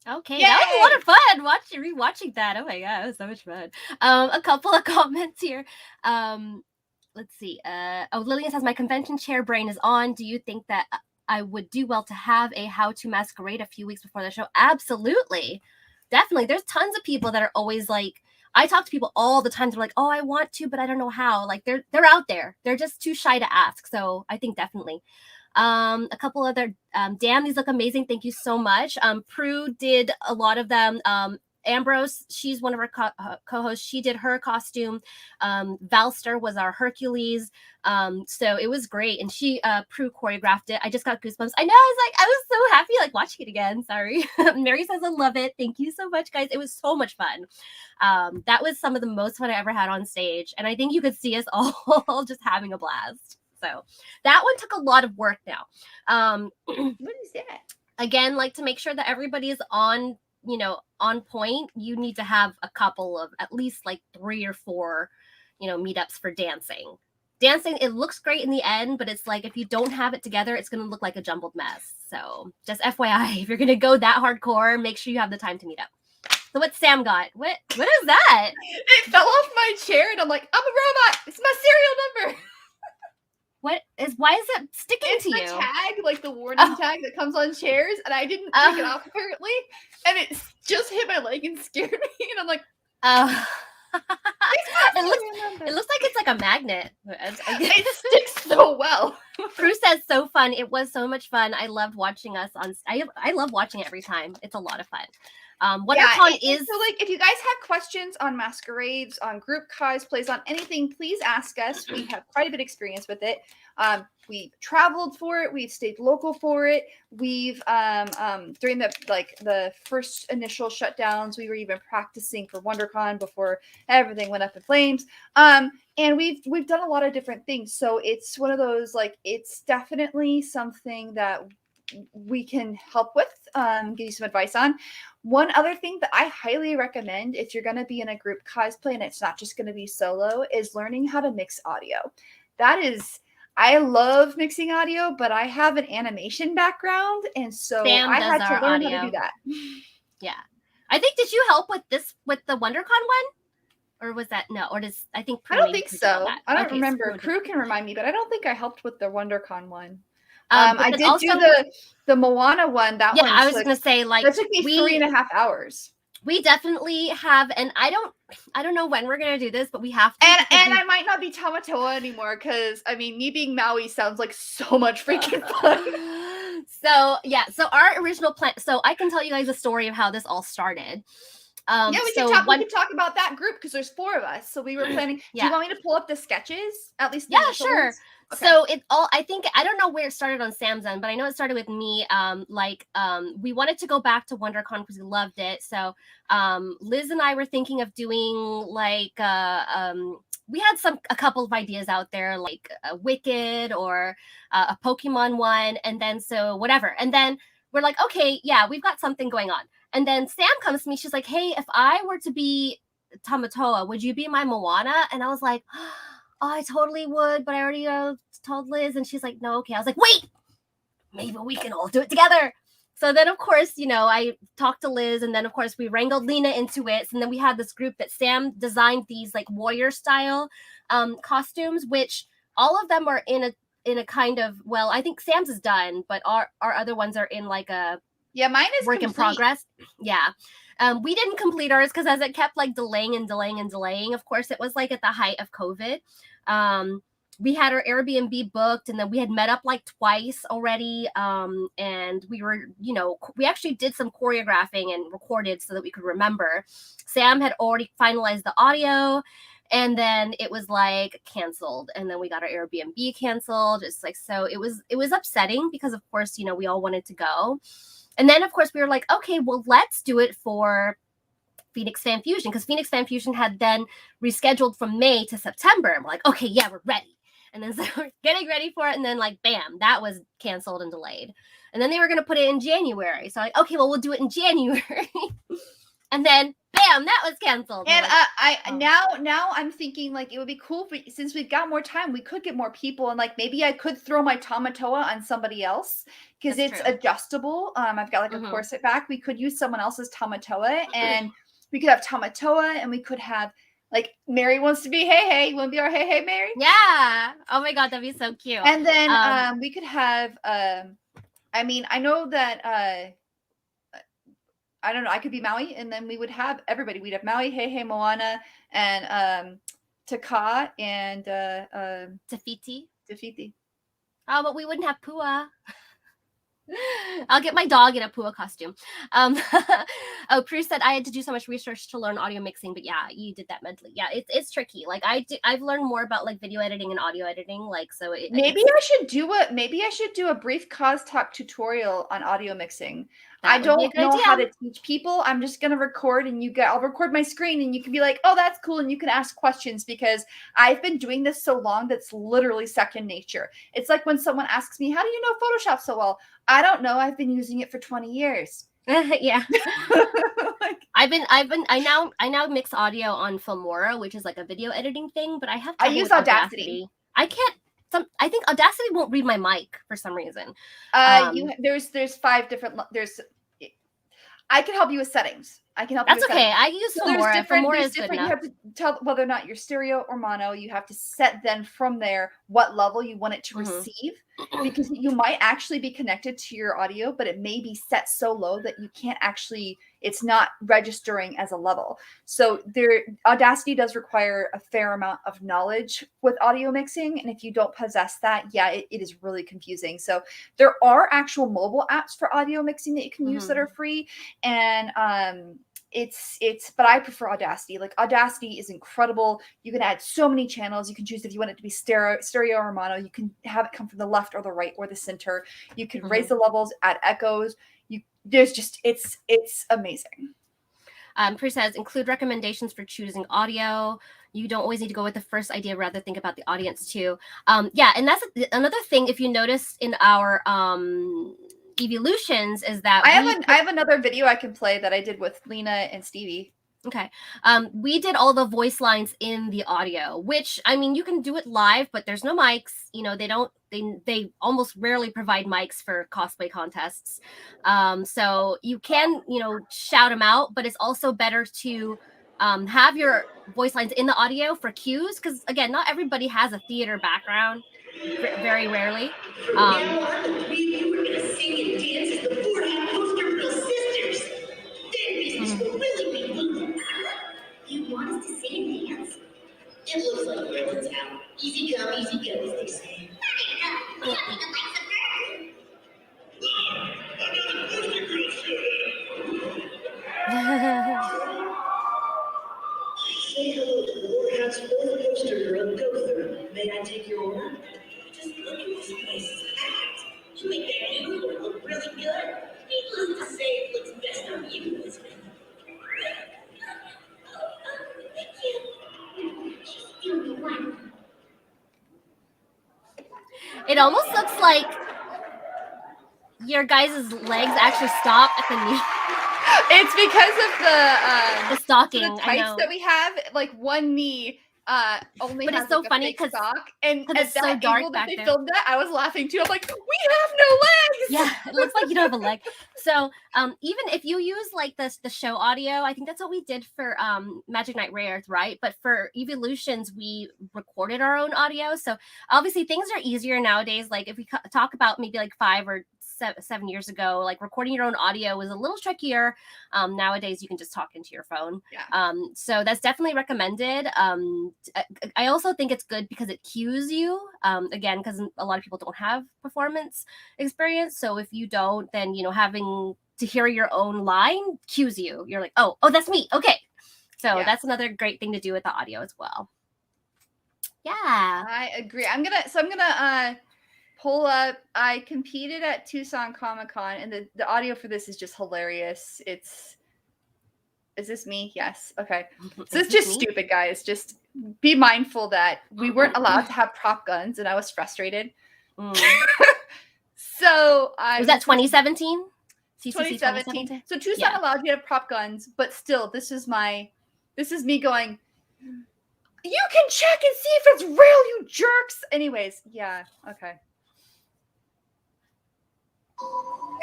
S2: Okay,
S1: Yay!
S2: that was a lot of fun rewatching that. Oh my god, it was so much fun. A couple of comments here. Let's see. Lillian says my convention chair brain is on. Do you think that I would do well to have a how to masquerade a few weeks before the show? Absolutely. Definitely. There's tons of people that are always like, I talk to people all the time. They're like, oh, I want to, but I don't know how. Like they're out there. They're just too shy to ask. So I think definitely. A couple other damn, these look amazing. Thank you so much. Prue did a lot of them. Ambrose, she's one of our co-hosts. She did her costume. Valster was our Hercules. So it was great, and she Prue choreographed it. I just got goosebumps. I know, I was so happy like watching it again. Sorry. Mary says I love it. Thank you so much, guys. It was so much fun. That was some of the most fun I ever had on stage, and I think you could see us all just having a blast. So that one took a lot of work now.
S1: What is that?
S2: Again, like to make sure that everybody is on, on point, you need to have a couple of at least like 3 or 4, meetups for dancing. Dancing, it looks great in the end, but it's like if you don't have it together, it's going to look like a jumbled mess. So just FYI, if you're going to go that hardcore, make sure you have the time to meet up. So what Sam got? What is that?
S1: It fell off my chair, and I'm like, I'm a robot. It's my serial number.
S2: Why is that sticking
S1: It's
S2: to
S1: the
S2: you?
S1: tag, like the warning tag that comes on chairs, and I didn't take it off apparently, and it just hit my leg and scared me, and I'm like,
S2: it looks like it's like a magnet.
S1: it sticks so well.
S2: Prue says so fun. It was so much fun. I loved watching us on. I love watching it every time. It's a lot of fun. WonderCon is
S1: so like if you guys have questions on masquerades, on group cosplays, on anything, please ask us. We have quite a bit of experience with it. We've traveled for it. We've stayed local for it. We've during the first initial shutdowns, we were even practicing for WonderCon before everything went up in flames. And we've done a lot of different things. So it's one of those, like, it's definitely something that we can help with, give you some advice on. One other thing that I highly recommend if you're going to be in a group cosplay and it's not just going to be solo is learning how to mix audio. I love mixing audio, but I have an animation background, and so I had to learn how to do that.
S2: Yeah. I think, did you help with the WonderCon one? Or was that, no, or does, I think Prue,
S1: I don't think so. I don't remember.
S2: So
S1: Prue can remind me, but I don't think I helped with the WonderCon one.
S2: I
S1: did do the Moana one. That one.
S2: I was going to say, like,
S1: that took me 3.5 hours.
S2: We definitely have, and I don't know when we're going to do this, but we have to.
S1: And I might not be Tamatoa anymore, because, I mean, me being Maui sounds like so much freaking fun.
S2: So our original plan, so I can tell you guys a story of how this all started.
S1: We can talk about that group, because there's 4 of us. So we were planning. Do you want me to pull up the sketches? At least
S2: sure.
S1: Ones? Okay.
S2: So it all, I think, I don't know where it started on Sam's end, but I know it started with me. We wanted to go back to WonderCon because we loved it. So Liz and I were thinking of doing like we had a couple of ideas out there, like a Wicked or a Pokemon one, and then so whatever. And then we're like, okay, yeah, we've got something going on. And then Sam comes to me, she's like, hey, if I were to be Tamatoa, would you be my Moana? And I was like, oh, I totally would, but I already told Liz, and she's like, no, okay. I was like, wait, maybe we can all do it together. So then, of course, I talked to Liz, and then, of course, we wrangled Lena into it. And then we had this group that Sam designed these like warrior style costumes, which all of them are in a kind of, well, I think Sam's is done, but our other ones are in like a
S1: mine is
S2: work in progress. Yeah. We didn't complete ours because as it kept like delaying. Of course, it was like at the height of COVID. We had our Airbnb booked, and then we had met up like twice already. And we were, we actually did some choreographing and recorded so that we could remember. Sam had already finalized the audio, and then it was like canceled. And then we got our Airbnb canceled. It's like, so it was upsetting because, of course, we all wanted to go. And then, of course, we were like, okay, well, let's do it for Phoenix Fan Fusion, because Phoenix Fan Fusion had then rescheduled from May to September. And we're like, okay, yeah, we're ready. And then so we're getting ready for it. And then, like, bam, that was canceled and delayed. And then they were going to put it in January. So, like, okay, well, we'll do it in January. And then, bam, that was canceled.
S1: And now I'm thinking, like, it would be cool since we've got more time, we could get more people, and like maybe I could throw my Tamatoa on somebody else, because it's true. Adjustable. I've got like a corset back. We could use someone else's Tamatoa, and we could have Tamatoa, and we could have like Mary wants to be Hey. You want to be our Hey Mary?
S2: Yeah. Oh my God, that'd be so cute.
S1: And then we could have. I mean, I know that. I don't know. I could be Maui, and then we would have everybody. We'd have Maui, Hey, Moana, and Taka, and
S2: Tafiti.
S1: Tafiti.
S2: Oh, but we wouldn't have Pua. I'll get my dog in a Pua costume. Oh, Prue said I had to do so much research to learn audio mixing, but yeah, you did that mentally. Yeah, it's tricky. Like I've learned more about like video editing and audio editing. Like so,
S1: Maybe I should do a brief CosTalk tutorial on audio mixing. I
S2: that would be a
S1: don't
S2: good
S1: know
S2: idea.
S1: how to teach people. I'm just gonna record, and I'll record my screen, and you can be like, "Oh, that's cool," and you can ask questions because I've been doing this so long that's literally second nature. It's like when someone asks me, "How do you know Photoshop so well?" I don't know. I've been using it for 20 years.
S2: Yeah.
S1: Like,
S2: I now mix audio on Filmora, which is like a video editing thing, but I have
S1: I
S2: trouble
S1: use
S2: with
S1: Audacity.
S2: I can't. I think Audacity won't read my mic for some reason.
S1: There's 5 different. I can help you with settings. I can help you
S2: That's
S1: with
S2: okay.
S1: settings.
S2: I use
S1: So
S2: Filmora. Filmora is good
S1: you
S2: enough.
S1: have to tell whether or not you're stereo or mono. You have to set then from there what level you want it to receive, because you might actually be connected to your audio, but it may be set so low that you can't actually, it's not registering as a level. So Audacity does require a fair amount of knowledge with audio mixing, and if you don't possess that, yeah, it is really confusing. So there are actual mobile apps for audio mixing that you can use that are free, and but I prefer Audacity. Like, Audacity is incredible. You can add so many channels. You can choose if you want it to be stereo or mono. You can have it come from the left or the right or the center. You can raise the levels, add echoes. It's amazing.
S2: Prue says include recommendations for choosing audio. You don't always need to go with the first idea, rather think about the audience too. Yeah, and that's another thing. If you notice in our evolutions, is that
S1: I have another video I can play that I did with Lena and Stevie.
S2: Okay. We did all the voice lines in the audio, which, I mean, you can do it live, but there's no mics. You know, they almost rarely provide mics for cosplay contests. So you can, shout them out, but it's also better to have your voice lines in the audio for cues. Because again, not everybody has a theater background, very rarely.
S3: Now on the preview, we're going to sing and dance as the 40 Poster Girl sisters. Their business will really be moving. You want us to sing and dance? It looks like Gremlin's out. Easy come, easy go, as they say. We don't need the likes of her. Another Poster Girl showed up. Say hello to the Warhat's fourth Poster Girl, Gother. May I take your order? Just look at this place is packed. You make that unicorn look really good. Needless to say, it looks best on you, Elizabeth. Thank you. She's the only one.
S2: It almost looks like your guys' legs actually stop at the knee.
S1: It's because of
S2: the stocking.
S1: the tights that we have. Like, one knee only
S2: but
S1: has
S2: it's so
S1: like
S2: funny
S1: because and at
S2: it's
S1: that
S2: so dark
S1: angle
S2: back
S1: that they
S2: there.
S1: filmed that, I was laughing too. I'm like, we have no legs.
S2: Yeah, it looks like you don't have a leg. So even if you use like the show audio, I think that's what we did for Magic Knight Rare, right? But for Evolutions, we recorded our own audio. So obviously things are easier nowadays. Like if we talk about maybe like 5 or 7 years ago, like recording your own audio was a little trickier. Nowadays you can just talk into your phone.
S1: Yeah.
S2: So that's definitely recommended. I also think it's good because it cues you, again, because a lot of people don't have performance experience. So if you don't, then having to hear your own line cues you. You're like, oh, that's me. Okay. So that's another great thing to do with the audio as well. Yeah,
S1: I agree. I'm gonna pull up. I competed at Tucson Comic-Con, and the audio for this is just hilarious. Is this me? Yes. Okay. So it's just stupid, guys. Just be mindful that we weren't allowed to have prop guns, and I was frustrated. So
S2: was that 2017?
S1: 2017. So Tucson allowed you to have prop guns, but still, this is me going, you can check and see if it's real, you jerks. Anyways, yeah, okay.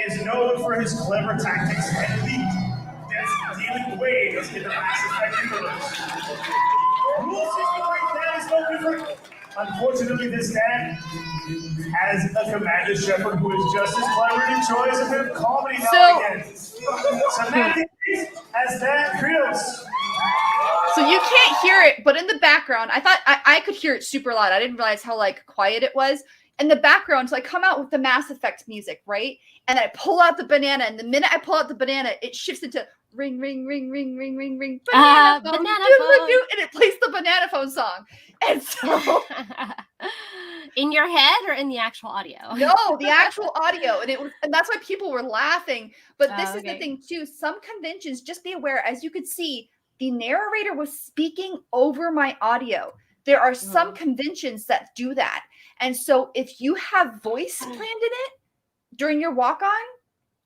S7: Is known for his clever tactics and dealing ways in the Mass Effect universe. Rule 63 Dan is no different. Unfortunately, this Dan has a Commander Shepard who is just as clever and enjoys a bit of comedy now and again. Samantha as Dan Krios.
S1: So you can't hear it, but in the background, I thought I could hear it super loud. I didn't realize how quiet it was. in the background. So I come out with the Mass Effect music, right? And I pull out the banana. And the minute I pull out the banana, it shifts into ring, ring, ring, ring, ring, ring, ring. Banana phone,
S2: banana
S1: doo,
S2: phone.
S1: doo, doo, and it plays the banana phone song. And so
S2: in your head or in the actual audio?
S1: no, the actual audio. And that's why people were laughing. But this is the
S2: okay.
S1: thing too. Some conventions, just be aware, as you could see, the narrator was speaking over my audio. There are some conventions that do that. And so if you have voice planned in it during your walk-on,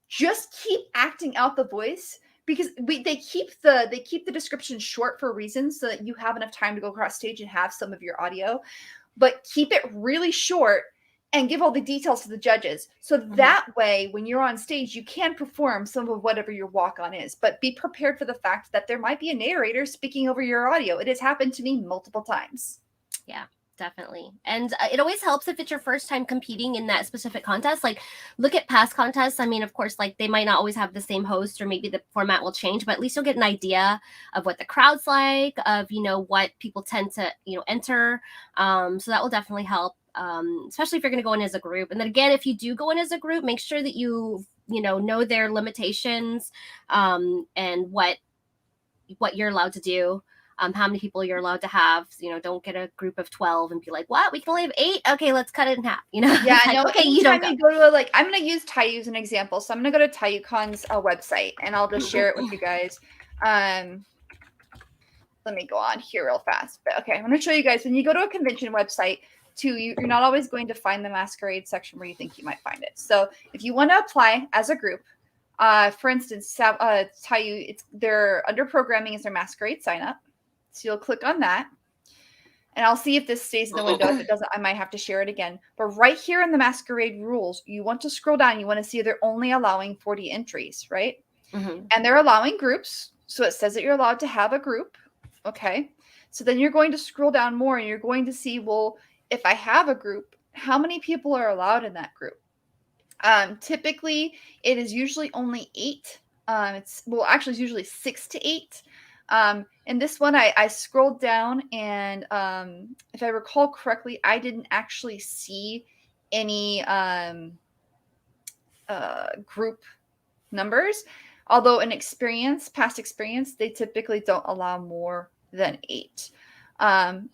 S1: just keep acting out the voice, because they keep the description short for a reason, so that you have enough time to go across stage and have some of your audio. But keep it really short and give all the details to the judges. So that way, when you're on stage, you can perform some of whatever your walk-on is. But be prepared for the fact that there might be a narrator speaking over your audio. It has happened to me multiple times.
S2: Yeah, definitely. And it always helps if it's your first time competing in that specific contest. Like, look at past contests. I mean, of course, like they might not always have the same host, or maybe the format will change, but at least you'll get an idea of what the crowd's like, of, you know, what people tend to, you know, enter. So that will definitely help, especially if you're going to go in as a group. And then again, if you do go in as a group, make sure that you know their limitations, and what you're allowed to do. How many people you're allowed to have. You know, don't get a group of 12 and be like, what? We can only have 8? Okay, let's cut it in half. You know?
S1: Yeah,
S2: like,
S1: no,
S2: okay, you don't
S1: anytime you go to I'm going to use Taiyu as an example. So I'm going to go to Tai유Con's website, and I'll just share it with you guys. Let me go on here real fast. But okay, I'm going to show you guys, when you go to a convention website, you're not always going to find the Masquerade section where you think you might find it. So if you want to apply as a group, for instance, Taiyu, they're under programming is their Masquerade sign up. So you'll click on that, and I'll see if this stays in the window. If it doesn't, I might have to share it again. But right here in the Masquerade rules, you want to scroll down. You want to see they're only allowing 40 entries, right? And they're allowing groups. So it says that you're allowed to have a group. Okay. So then you're going to scroll down more, and you're going to see, well, if I have a group, how many people are allowed in that group? Typically, it is usually only 8. It's usually 6 to 8. And this one, I scrolled down, and if I recall correctly, I didn't actually see any group numbers. Although in past experience, they typically don't allow more than 8.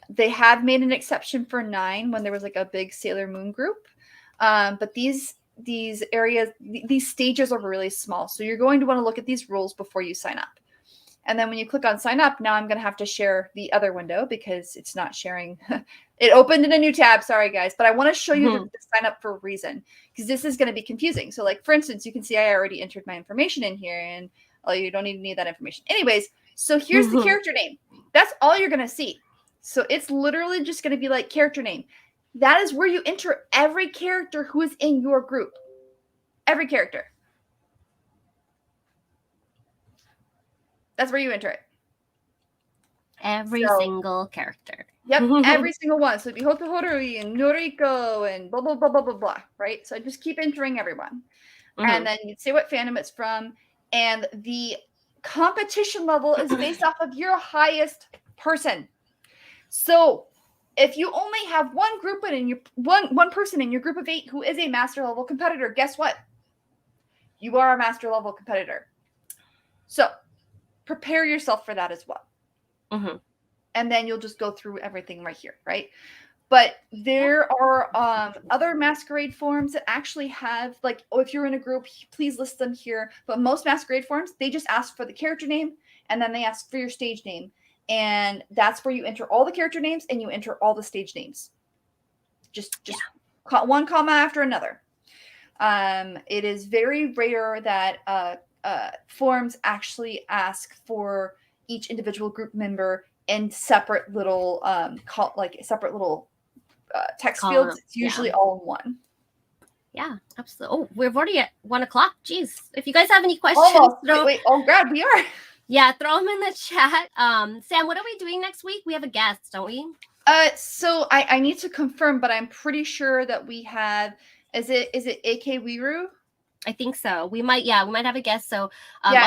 S1: They have made an exception for 9 when there was like a big Sailor Moon group. But these areas, these stages are really small. So you're going to want to look at these rules before you sign up. And then when you click on sign up, now I'm going to have to share the other window because it's not sharing. It opened in a new tab. Sorry, guys. But I want to show you the sign up for a reason, because this is going to be confusing. So like, for instance, you can see I already entered my information in here, and you don't even need that information. Anyways, so here's the character name. That's all you're going to see. So it's literally just going to be like character name. That is where you enter every character who is in your group. Every character. That's where you enter it.
S2: Every single character.
S1: Yep, every single one. So it'd be Hoto Horui and Noriko and blah, blah, blah, blah, blah, blah, right? So I just keep entering everyone. And then you'd say what fandom it's from. And the competition level is based off of your highest person. So if you only have one group in your one person in your group of 8 who is a master level competitor, guess what? You are a master level competitor. So prepare yourself for that as well. And then you'll just go through everything right here, right? But there are other Masquerade forums that actually have, like, if you're in a group, please list them here. But most Masquerade forums, they just ask for the character name, and then they ask for your stage name. And that's where you enter all the character names, and you enter all the stage names. Just one comma after another. It is very rare that forums actually ask for each individual group member in separate little text fields. It's usually all in one.
S2: Yeah, absolutely. Oh, we're already at 1 o'clock. Jeez. If you guys have any questions,
S1: Oh God, we are.
S2: Yeah, throw them in the chat. Sam, what are we doing next week? We have a guest, don't we?
S1: So I need to confirm, but I'm pretty sure that we have. Is it AK Wiru?
S2: I think so. We might have a guest. So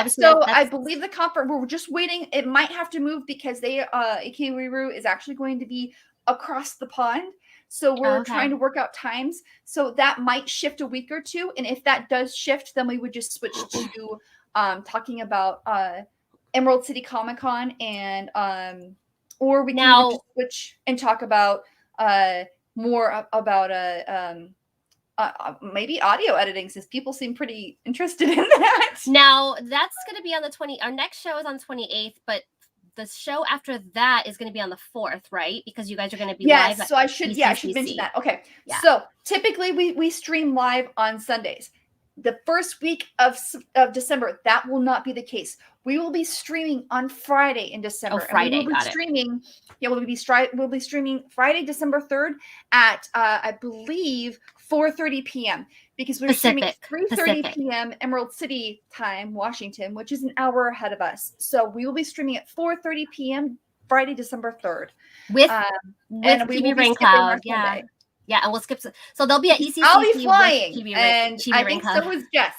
S1: so I believe the conference, we're just waiting. It might have to move because AK Wiru is actually going to be across the pond. So we're
S2: Okay.
S1: trying to work out times. So that might shift a week or two. And if that does shift, then we would just switch to talking about Emerald City Comic Con, and or we can
S2: Now-
S1: even just switch and talk about more about maybe audio editing, since people seem pretty interested in that.
S2: Now that's going to be on the 20th. Our next show is on 28th, but the show after that is going to be on the 4th, right? Because you guys are going to be live.
S1: Yes, so I should mention that. Okay.
S2: Yeah.
S1: So typically we stream live on Sundays. The first week of December, that will not be the case. We will be streaming on Friday in December.
S2: Oh, Friday,
S1: and we will be streaming. Yeah, we'll be streaming Friday, December 3rd at I believe 4:30 p.m. because we're streaming 3:30 p.m. Emerald City time, Washington, which is an hour ahead of us. So we will be streaming at 4:30 p.m. Friday, December 3rd.
S2: With
S1: TV
S2: Rain Cloud. Yeah. Yeah, and we'll skip. So there'll be an ECCC.
S1: I'll be flying, and
S2: TV
S1: I think so is Jess.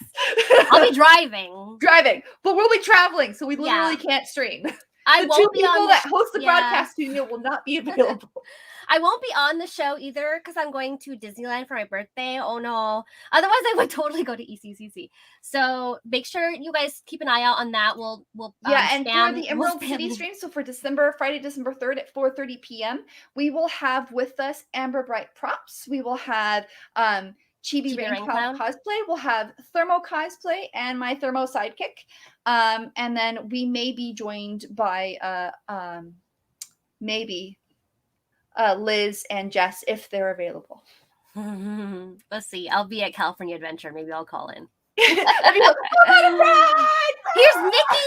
S2: I'll be driving,
S1: but we'll be traveling, so we literally can't stream.
S2: I won't be
S1: people
S2: on
S1: that host the broadcast studio will not be available.
S2: I won't be on the show either because I'm going to Disneyland for my birthday. Oh no. Otherwise I would totally go to ECCC. So make sure you guys keep an eye out on that. We'll
S1: and for the Emerald City stream, so for Friday, December 3rd at 4:30 p.m., we will have with us Amber Bright Props. We will have Chibi Rain Cloud Cosplay. We'll have ThermoCosplay and my Thermo sidekick. And then we may be joined by maybe Liz and Jess if they're available.
S2: Let's see. I'll be at California Adventure. Maybe I'll call in.
S1: Here's
S2: Nikki.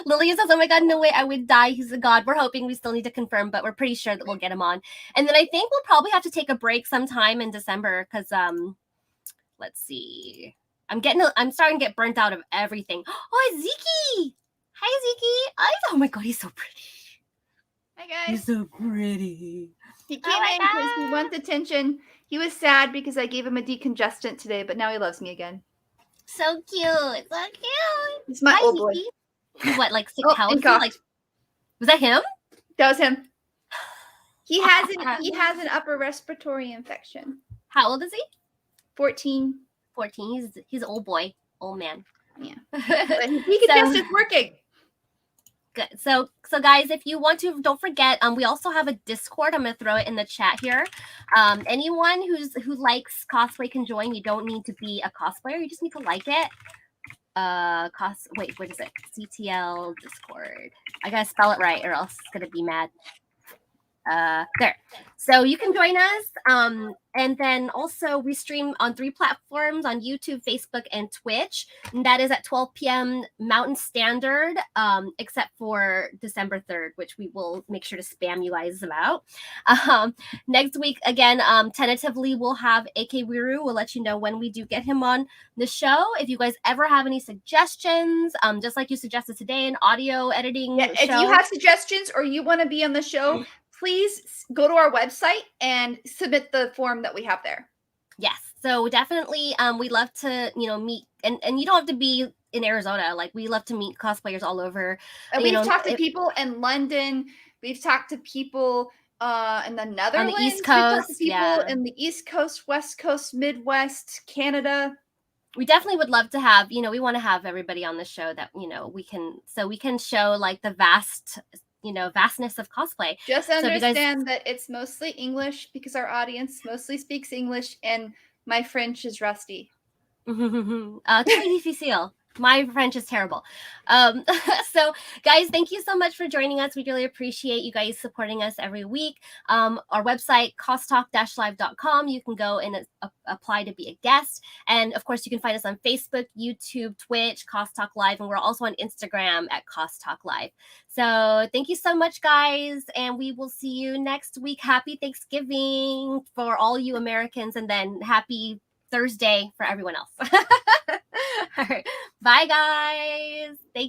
S2: Lillian says, "Oh my God, no way! I would die. He's a god." We're hoping. We still need to confirm, but we're pretty sure that we'll get him on. And then I think we'll probably have to take a break sometime in December because let's see. I'm starting to get burnt out of everything. Oh, Ziki! Hi, Ziki! Oh my God, he's so pretty.
S1: Hi guys.
S2: He's so pretty.
S1: He came in because he wants attention. He was sad because I gave him a decongestant today, but now he loves me again.
S2: So cute. So cute.
S1: He's my old boy.
S2: He's what, like 6 pounds?
S1: Like,
S2: was that him?
S1: That was him. He has an upper respiratory infection.
S2: How old is he?
S1: 14.
S2: 14. He's an old boy. Old man.
S1: Yeah. But decongestant working.
S2: Good. So guys, if you want to, don't forget, we also have a Discord. I'm going to throw it in the chat here. Anyone who likes cosplay can join. You don't need to be a cosplayer. You just need to like it. Wait, what is it? CTL Discord. I got to spell it right or else it's going to be mad. There. So you can join us. And then also we stream on 3 platforms on YouTube, Facebook, and Twitch. And that is at 12 p.m. Mountain Standard, except for December 3rd, which we will make sure to spam you guys about. Next week, again, tentatively, we'll have AK Wiru. We'll let you know when we do get him on the show. If you guys ever have any suggestions, just like you suggested today, an audio editing show.
S1: If you have suggestions or you want to be on the show, please go to our website and submit the form that we have there.
S2: Yes. So definitely, we love to, meet, and you don't have to be in Arizona. Like, we love to meet cosplayers all over.
S1: And we've talked to people in London. We've talked to people in the Netherlands.
S2: On the East Coast.
S1: We've talked to people in the East Coast, West Coast, Midwest, Canada.
S2: We definitely would love to have, we want to have everybody on the show that, we can show like the vastness of cosplay.
S1: Just understand that it's mostly English because our audience mostly speaks English and my French is rusty.
S2: My French is terrible. So guys, thank you so much for joining us. We really appreciate you guys supporting us every week. Our website, costalk-live.com. You can go and apply to be a guest. And of course, you can find us on Facebook, YouTube, Twitch, CosTalk Live, and we're also on Instagram at CosTalk Live. So thank you so much, guys. And we will see you next week. Happy Thanksgiving for all you Americans, and then happy Thursday for everyone else. All right. Bye, guys. Thank